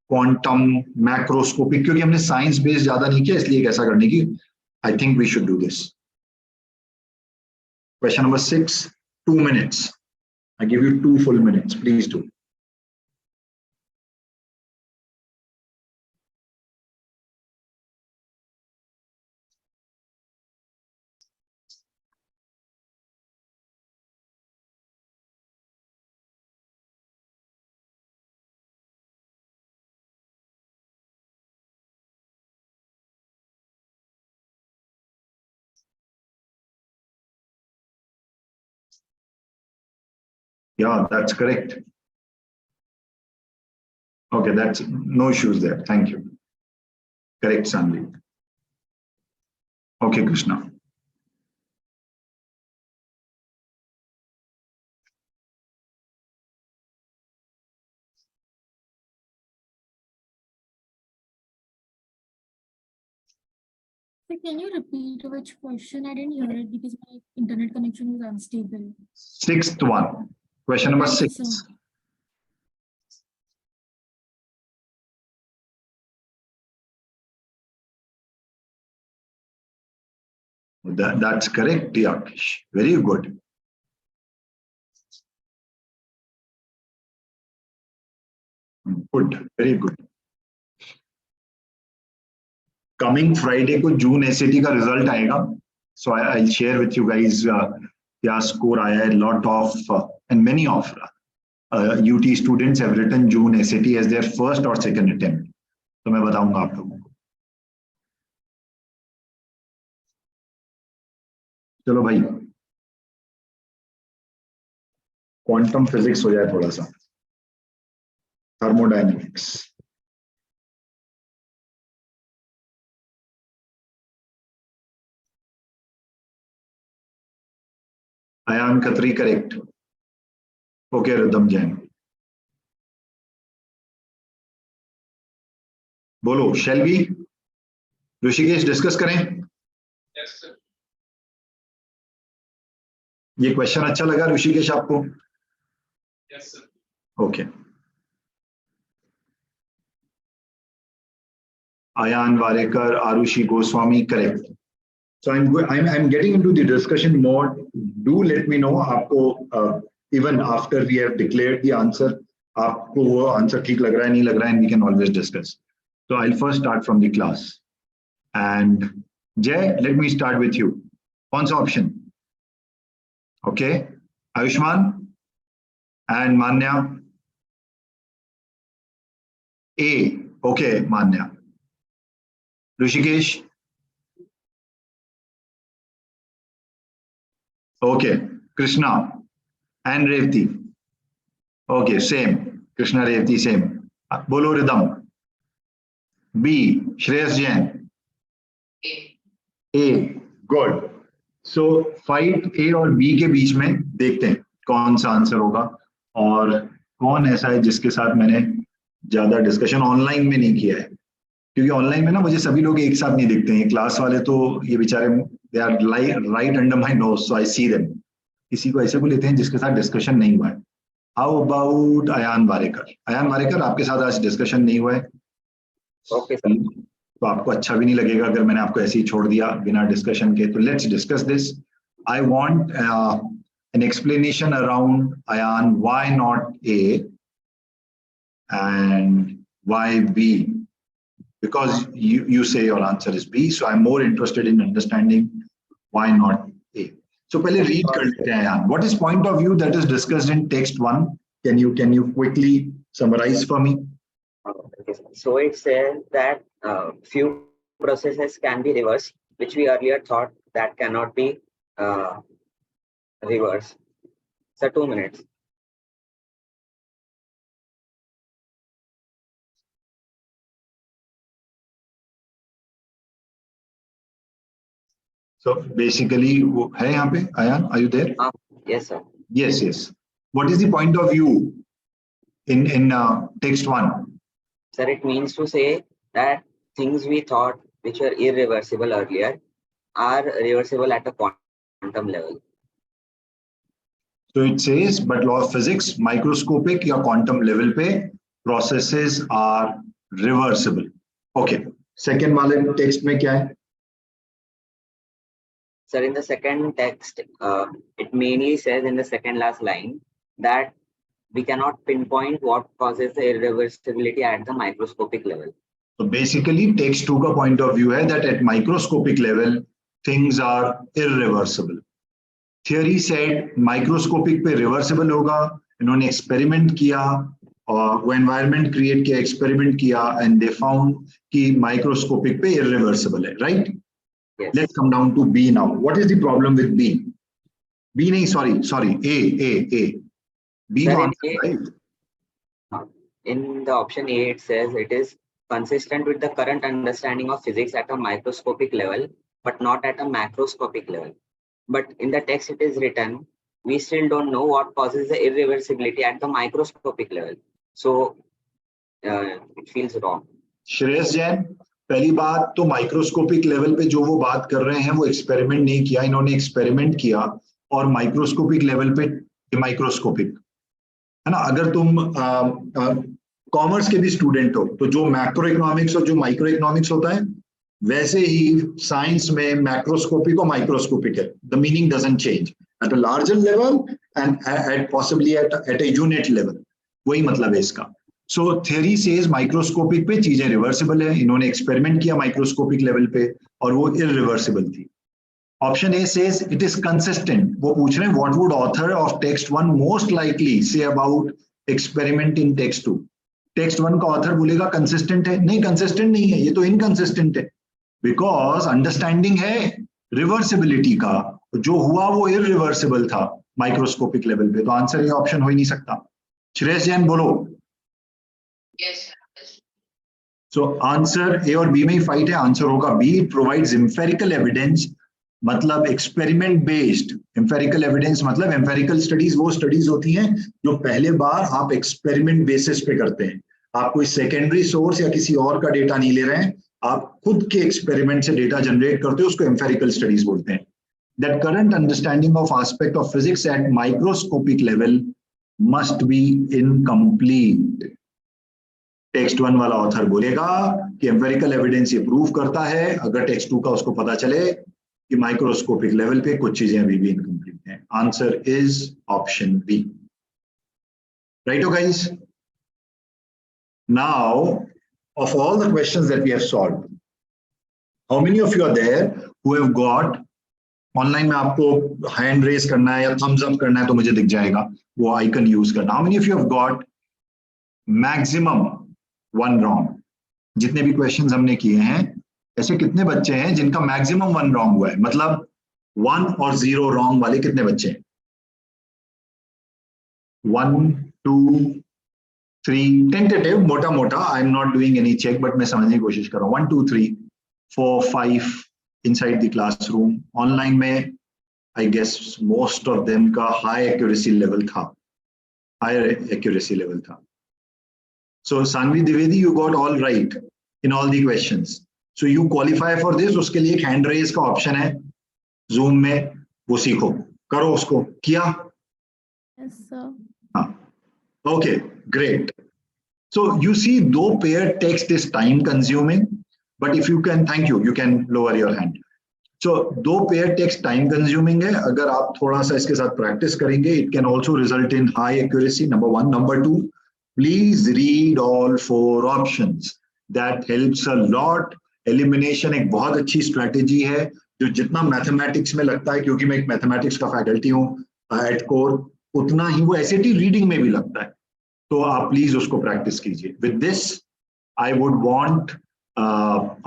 quantum, macroscopic. क्योंकि हमने science based ज़्यादा नहीं किया, इसलिए कैसा करने की? I think we should do this. Question number 6, 2 minutes. I give you 2 full minutes. Please do. Yeah, that's correct. Okay, that's no issues there. Thank you. Correct, Sandeep. Okay, Krishna. So can you repeat which question? I didn't hear it because my internet connection was unstable. 6th one. Question number Thank you, 6. sir. That's correct, Yakish. Very good. Good, very good. Coming Friday को जून SAT का result आएगा. So I'll share with you guys क्या score आया है. Lot of and many of UT students have written June SAT as their first or second attempt. तो मैं बताऊंगा आप लोगों को. चलो भाई. क्वांटम फिजिक्स हो जाए थोड़ा सा, thermodynamics. Ayan Khatri correct. Okay Ridham Jain, बोलो शैल्वी, ऋषिकेश डिस्कस करें। Yes, sir. ये क्वेश्चन अच्छा लगा ऋषिकेश आपको? Yes, sir. Okay. Ayan Varekar, Arushi Goswami, correct. So I'm getting into the discussion mode. Do let me know आपको even after we have declared the answer, आपको वो answer ठीक लग रहा है नहीं लग रहा है, and we can always discuss. So I'll first start from the class. And Jay, let me start with you. कौन सा option? Okay, Ayushman and Manya. A. Okay, Manya. Rishikesh. Okay, Krishna and Revati. Okay, same. Krishna, Revati, same. Bolo Rhythm. B. Shreyas Jain. A. Good. So fight A और B के बीच में देखते हैं कौन सा answer होगा और कौन ऐसा है जिसके साथ मैंने ज्यादा डिस्कशन ऑनलाइन में नहीं किया है, क्योंकि ऑनलाइन में ना मुझे सभी लोग एक साथ नहीं दिखते हैं, क्लास वाले तो ये बेचारे they are right under my nose so I see them. किसी को ऐसे को लेते हैं जिसके साथ डिस्कशन नहीं हुआ है। How about Ayaan Warekar? अयान वारेकर, आपके साथ आज डिस्कशन नहीं हुआ है। Okay sir. तो आपको अच्छा भी नहीं लगेगा अगर मैंने आपको ऐसे ही छोड़ दिया बिना डिस्कशन के। तो let's discuss this. I want an explanation around Ayan, why not A and why B? Because you say your answer is B, so I'm more interested in understanding why not A. So पहले read कर लेते हैं Ayan. What is point of view that is discussed in text 1? Can you quickly summarize for me? Okay, sir. So it says that few processes can be reversed, which we earlier thought that cannot be reversed. So 2 minutes. So basically वो है यहाँ पे Ayan, are you there? Yes, sir. Yes, yes. What is the point of view in text 1? Sir, it means to say that things we thought which were irreversible earlier are reversible at a quantum level. So it says, but law of physics, microscopic या quantum level पे processes are reversible. Okay. Second वाले text में क्या है? Sir, in the second text, it mainly says in the second last line that we cannot pinpoint what causes the irreversibility at the microscopic level. So basically, text 2 का point of view है that at microscopic level, things are irreversible. Theory said microscopic पे reversible होगा, इन्होंने experiment किया और वो environment create किया, experiment किया and they found कि microscopic पे irreversible है, right? Yes. Let's come down to B now. What is the problem with B? B नहीं, sorry, A. B Sir, का in answer, A, right? in the option A, it says it is consistent with the current understanding of physics at a microscopic level, but not at a macroscopic level. But in the text, it is written, we still don't know what causes the irreversibility at the microscopic level. So it feels wrong. Shreyas Jain, पहली बात तो microscopic level पे जो वो बात कर रहे हैं वो एक्सपेरिमेंट नहीं किया, इन्होंने एक्सपेरिमेंट किया और माइक्रोस्कोपिक लेवल पे माइक्रोस्कोपिक है ना। अगर तुम कॉमर्स के भी स्टूडेंट हो तो जो मैक्रो इकोनॉमिक्स और जो माइक्रो इकोनॉमिक्स होता है वैसे ही साइंस में मैक्रोस्कोपिक और माइक्रोस्कोपिक है, the meaning doesn't change at a larger level and at possibly at a unit level, वही मतलब है इसका। सो थियरी सेज माइक्रोस्कोपिक पे चीजें रिवर्सिबल है, इन्होंने एक्सपेरिमेंट किया माइक्रोस्कोपिक लेवल पे और वो इररिवर्सिबल थी। Option A says it is consistent, वो पूछ रहे हैं what would author of text 1 most likely say about experiment in text 2। Text 1 का ऑथर बोलेगा कंसिस्टेंट है, नहीं कंसिस्टेंट नहीं है, ये तो इनकंसिस्टेंट है, बिकॉज अंडरस्टैंडिंग है रिवर्सिबिलिटी का, जो हुआ वो इररिवर्सिबल था, माइक्रोस्कोपिक लेवल पे, तो आंसर ये ऑप्शन हो ही नहीं सकता। श्रेयस जैन बोलो। Yes. सो आंसर ए और बी में ही फाइट है, आंसर होगा बी, प्रोवाइड्स एम्पेरिकल एविडेंस, मतलब एक्सपेरिमेंट बेस्ड। एम्पेरिकल एविडेंस मतलब एम्पेरिकल स्टडीज वो स्टडीज होती हैं जो पहले बार आप एक्सपेरिमेंट बेसिस पे करते हैं, आप कोई सेकेंडरी सोर्स या किसी और का डेटा नहीं ले रहे हैं, आप खुद के एक्सपेरिमेंट से डेटा जनरेट करते हो, उसको एम्पेरिकल स्टडीज बोलते हैं। That current understanding of aspect of physics at microscopic level must be incomplete. Text 1 वाला ऑथर बोलेगा कि एम्पेरिकल एविडेंस ये प्रूव करता है, अगर टेक्स्ट 2 का उसको पता चले कि माइक्रोस्कोपिक लेवल पे कुछ चीजें अभी भी इनकम्प्लीट हैं। Answer is option B. Right हो guys? Now of all the questions that we have solved, how many of you are there who have got, online में आपको हैंड रेज करना है या थम्स अप करना है तो मुझे दिख जाएगा, वो आइकन यूज करना। How many of you have got maximum 1 wrong? जितने भी क्वेश्चंस हमने किए हैं, ऐसे कितने बच्चे हैं जिनका मैक्सिमम 1 रॉन्ग हुआ है? मतलब 1 और 0 रॉन्ग वाले कितने बच्चे हैं? 1 2 3 टेंटेटिव, मोटा मोटा, I am not doing any check, but मैं समझने की कोशिश कर रहा हूँ। 1 2 3 4 5 इनसाइड द क्लासरूम। ऑनलाइन में I guess most of them का हाई एक्यूरेसी लेवल था, हायर एक्यूरेसी लेवल था। So Sanvi Dwivedi, you got all right in all the questions. So you qualify for this. उसके लिए एक hand raise का option है Zoom में, वो सीखो, करो उसको। किया? Yes, sir. हाँ, okay, great. So you see, though paired text is time consuming, but if you can, thank you, you can lower your hand. So though paired text time consuming है, अगर आप थोड़ा सा इसके साथ प्रैक्टिस करेंगे, it can also result in high accuracy, number 1. Number 2, please read all 4 options. That helps a lot. Elimination एक बहुत अच्छी स्ट्रैटेजी है, जो जितना मैथमेटिक्स में लगता है, क्योंकि मैं एक मैथमेटिक्स का फैकल्टी हूँ एट कोर, उतना ही वो एसएटी रीडिंग में भी लगता है। तो आप प्लीज उसको प्रैक्टिस कीजिए। With this I would want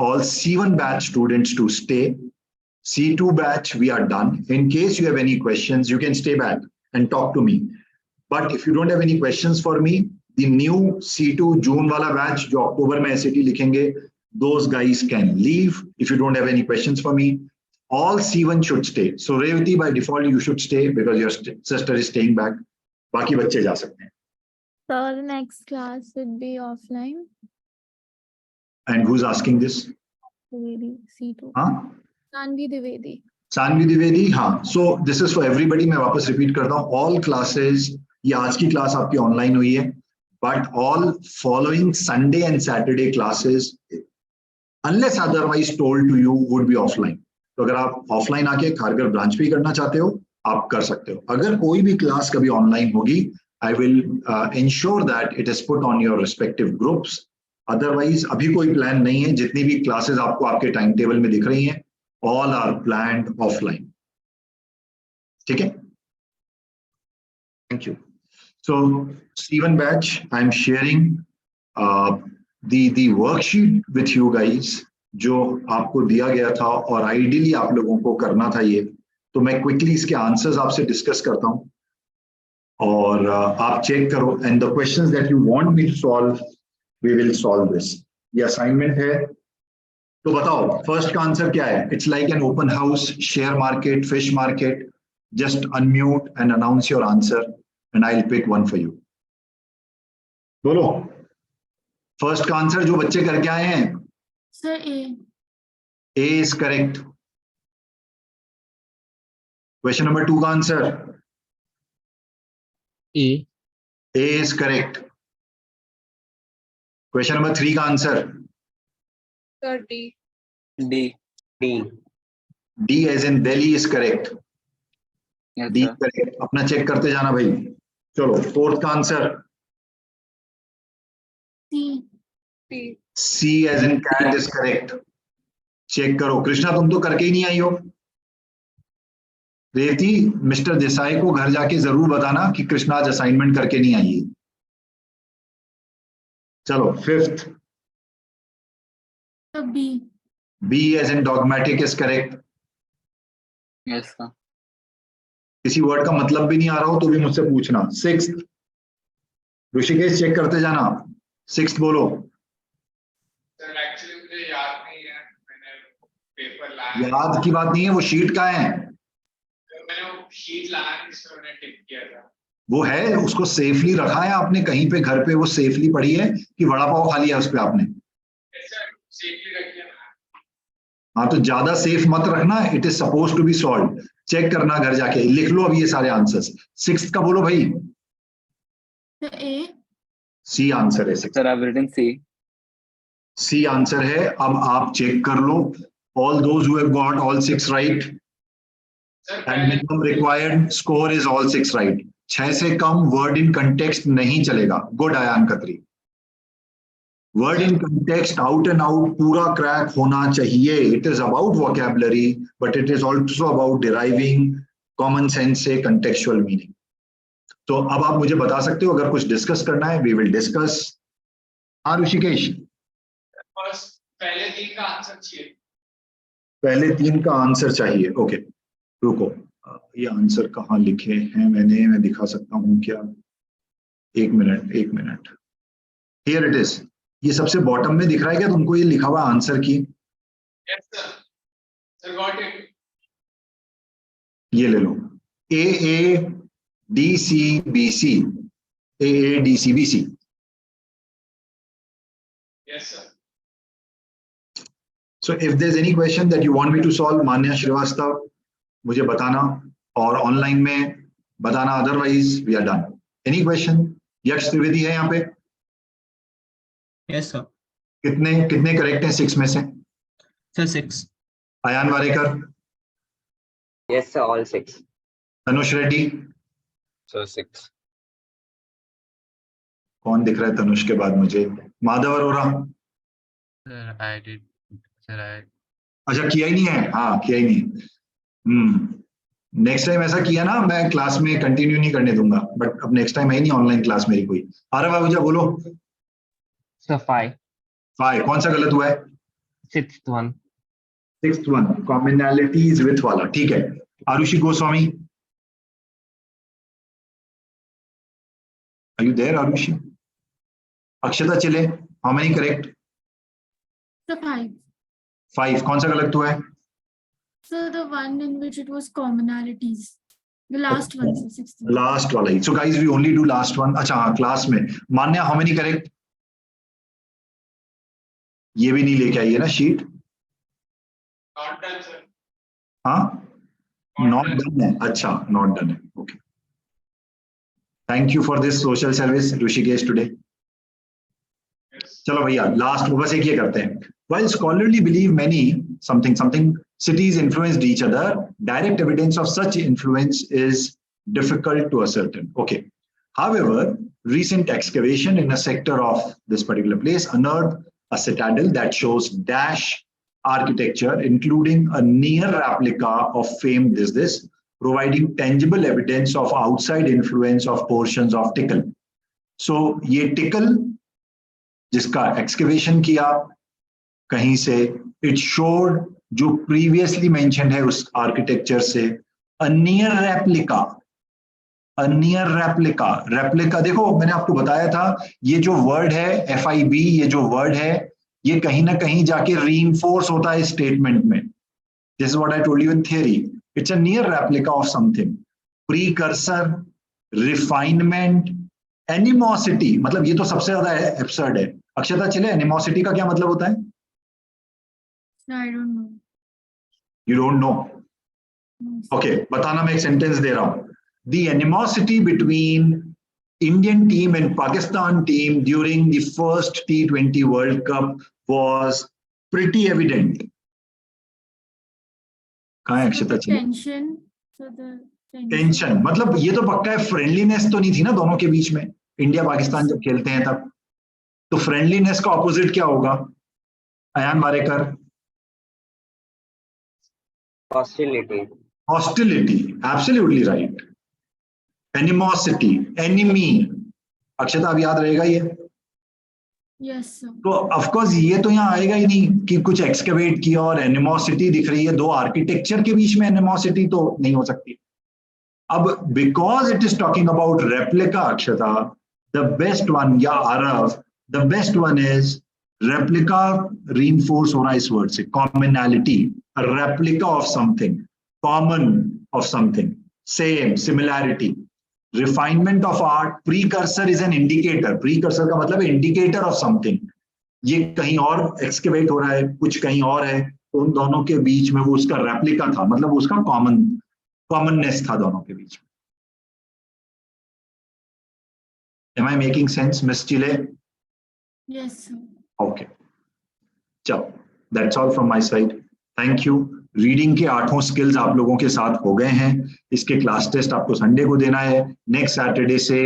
all C1 batch students to stay. C2 batch, we are done. In case you have any questions, you can stay back and talk to me. But if you don't have any questions for me, the new C2 June wala batch, jo October mein SAT likhenge, those guys can leave. If you don't have any questions for me, all C1 should stay. So Revati, by default, you should stay because your sister is staying back. Baki bacche ja sakte hain. So the next class would be offline. And who's asking this? Dwivedi, C2. Huh? Sanvi Dwivedi. Sanvi Dwivedi, हाँ. So this is for everybody. मैं वापस repeat करता हूँ. All classes, ये आज की class आपकी online हुई है, but all following Sunday and Saturday classes, unless otherwise told to you, would be offline. तो अगर आप ऑफलाइन आके खारगर ब्रांच पे करना चाहते हो, आप कर सकते हो. अगर कोई भी क्लास कभी ऑनलाइन होगी, I will ensure that it is put on your respective groups. Otherwise अभी कोई प्लान नहीं है. जितनी भी क्लासेस आपको आपके टाइम टेबल में दिख रही हैं, all are planned offline. ठीक है? Thank you. So C1 batch, I'm sharing the worksheet with you guys, जो आपको दिया गया था और आइडियली आप लोगों को करना था ये. तो मैं क्विकली इसके आंसर्स आपसे डिस्कस करता हूँ और आप चेक करो. And the questions that you want me to solve, we will solve this. ये असाइनमेंट है. तो बताओ फर्स्ट का आंसर क्या है? It's like an open house, share market, fish market. Just unmute and announce your answer and I will pick one for you. बोलो first का answer जो बच्चे करके आए हैं. Sir, A. A is correct. Question number 2 का answer. A. A is correct. Question number 3 का answer. Sir, D. D. D. D as in Delhi is correct. Yes, D sir. correct. अपना check करते जाना भाई. चलो फोर्थ का answer. C. T. C as in cat is correct. Check करो. कृष्णा तुम तो करके ही नहीं आई हो. रेवती, मिस्टर देसाई को घर जाके जरूर बताना कि कृष्णा आज असाइनमेंट करके नहीं आई है. चलो fifth. Sir, B. B as in dogmatic is correct. Yes, sir. किसी वर्ड का मतलब भी नहीं आ रहा हो तो भी मुझसे पूछना। सिक्स्थ, ऋषिकेश चेक करते जाना। सिक्स्थ बोलो। सर एक्चुअली मुझे याद नहीं है, मैंने पेपर लाया याद की बात नहीं है, वो शीट का है। मैंने वो शीट लाया जिसमें मैंने टिक किया था। वो है, उसको सेफली रखा है आपने कहीं पे घर पे, वो सेफली पड़ी है कि वड़ा पाव खा लिया उस पे आपने? सर सेफली रखिए ना। हाँ तो ज्यादा सेफ मत रखना, it is suppose to be solve. Check करना घर जाके, लिख लो अब ये सारे आंसर्स। सिक्स्थ का बोलो भाई। The A. सी आंसर है six. Sir, I've written C. C answer है। अब आप चेक कर लो, all those who have got all 6 right sir and पहले minimum required score is all 6 right. 6 से कम वर्ड इन कंटेक्स्ट नहीं चलेगा। Good Ayaan Khatri. Word in context out and out पूरा क्रैक होना चाहिए। It is about vocabulary but it is also about deriving common sense से contextual meaning. तो अब आप मुझे बता सकते हो, अगर कुछ डिस्कस करना है वी विल डिस्कस। हाँ ऋषिकेश। फर्स्ट पहले 3 का आंसर चाहिए। पहले 3 का आंसर चाहिए, ओके। रुको, ये आंसर कहाँ लिखे हैं मैंने, मैं दिखा सकता हूँ क्या? एक मिनट एक मिनट। Here it is. ये सबसे बॉटम में दिख रहा है क्या तुमको, ये लिखा हुआ आंसर की? Yes sir, sir got it. ये ले लो, AADCBC, AADCBC। Yes sir. So if there's any question that you want me to solve, Manya Shrivastava, मुझे बताना, और ऑनलाइन में बताना, otherwise we are done. Any question? Yash Trivedi है यहाँ पे? Yes, sir. कितने कितने करेक्ट हैं 6 में से? Sir, 6. Ayan Warekar, Yes, sir, all 6. Tanush Reddy. So 6. कौन दिख रहा है तनुष के बाद मुझे? Madhav Arora. Sir, I did. Sir, I. अच्छा किया ही नहीं है, हाँ किया ही नहीं। नेक्स्ट टाइम ऐसा किया ना, मैं क्लास में कंटिन्यू नहीं करने दूंगा, बट अब नेक्स्ट टाइम है ही नहीं ऑनलाइन क्लास मेरी कोई। आरव आहूजा बोलो। Sir, 5. 5 कौन सा गलत हुआ है? 6th one. 6th one, commonalities with वाला, ठीक है। Arushi Goswami, are you there Arushi? Akshata Chile, how many correct? The 5. 5 कौन सा गलत हुआ है? So the one in which it was commonalities. The last one, so 6th one. Last वाला ही। So guys we only do last one. अच्छा हाँ, क्लास में मान्या हाउ मेनी करेक्ट? ये भी नहीं लेके आई है ना शीट? Not done sir. हाँ नॉट डन है, अच्छा नॉट डन है, okay. Thank you for this social service Rishikesh today. चलो भैया लास्ट बस एक ये करते हैं। While scholarly believe many something cities influenced each other, direct evidence of such influence is difficult to ascertain. Okay. However, recent excavation in a sector of this particular place unearthed a citadel that shows dash architecture, including a near replica of famed this, providing tangible evidence of outside influence of portions of Tikal. So, ये Tikal जिसका excavation किया कहीं से, it showed जो previously mentioned है उस architecture से अ near replica. Replica देखो मैंने आपको बताया था, ये जो वर्ड है FIB, ये जो वर्ड है ये कहीं ना कहीं जाके रीइंफोर्स होता है स्टेटमेंट में। This is what I told you in theory, it's a near replica of something. Precursor, refinement, animosity, मतलब ये तो सबसे ज्यादा एब्सर्ड है। अक्षता चले, एनिमोसिटी का क्या मतलब होता है? I don't know. You don't know? No. Okay, बताना, मैं एक सेंटेंस दे रहा हूं। The animosity between Indian team and Pakistan team during the first T20 world cup was pretty evident. कहाँ है So अक्षता the चले? tension. So the टेंशन, मतलब ये तो पक्का है, फ्रेंडलीनेस तो नहीं थी ना दोनों के बीच में, इंडिया पाकिस्तान जब खेलते हैं तब। तो फ्रेंडलीनेस का ऑपोजिट क्या होगा? Ayaan Warekar. Hostility. Hostility, absolutely right. Animosity, enemy. Akshata अब याद रहेगा ये? Yes, sir. तो ऑफ कोर्स ये तो यहाँ आएगा ही नहीं कि कुछ एक्सकवेट किया और एनिमोसिटी दिख रही है। दो आर्किटेक्चर के बीच में एनिमोसिटी तो नहीं हो सकती। अब because it is talking about replica, Akshata, the best one, या Arav, the best one is replica reinforce हो रहा है इस word से, commonality, a replica of something, common of something, same, similarity. Refinement of art, precursor is an indicator. Precursor का मतलब indicator of something. ये कहीं और excavate हो रहा है, कुछ कहीं और है, तो उन दोनों के बीच में वो उसका replica था, मतलब उसका commonness था दोनों के बीच में. Am I making sense, Miss Chile? Yes, sir. Okay. चलो, that's all from my side. Thank you. Reading के 8 स्किल्स आप लोगों के साथ हो गए हैं. इसके क्लास टेस्ट आपको संडे को देना है. नेक्स्ट सैटरडे से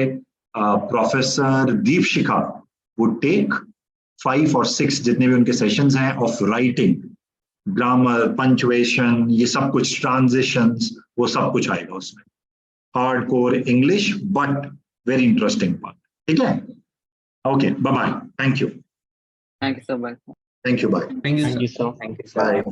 प्रोफेसर दीपशिखा वुड टेक 5 और 6 जितने भी उनके सेशंस हैं ऑफ राइटिंग, ग्रामर, पंक्चुएशन, ये सब कुछ, ट्रांजिशंस, वो सब कुछ आएगा उसमें. Hardcore English but very interesting part. ठीक है? Okay, bye bye. Thank you. Thank you so much. Thank you. Bye. Thank you, sir. Thank you, sir. Bye.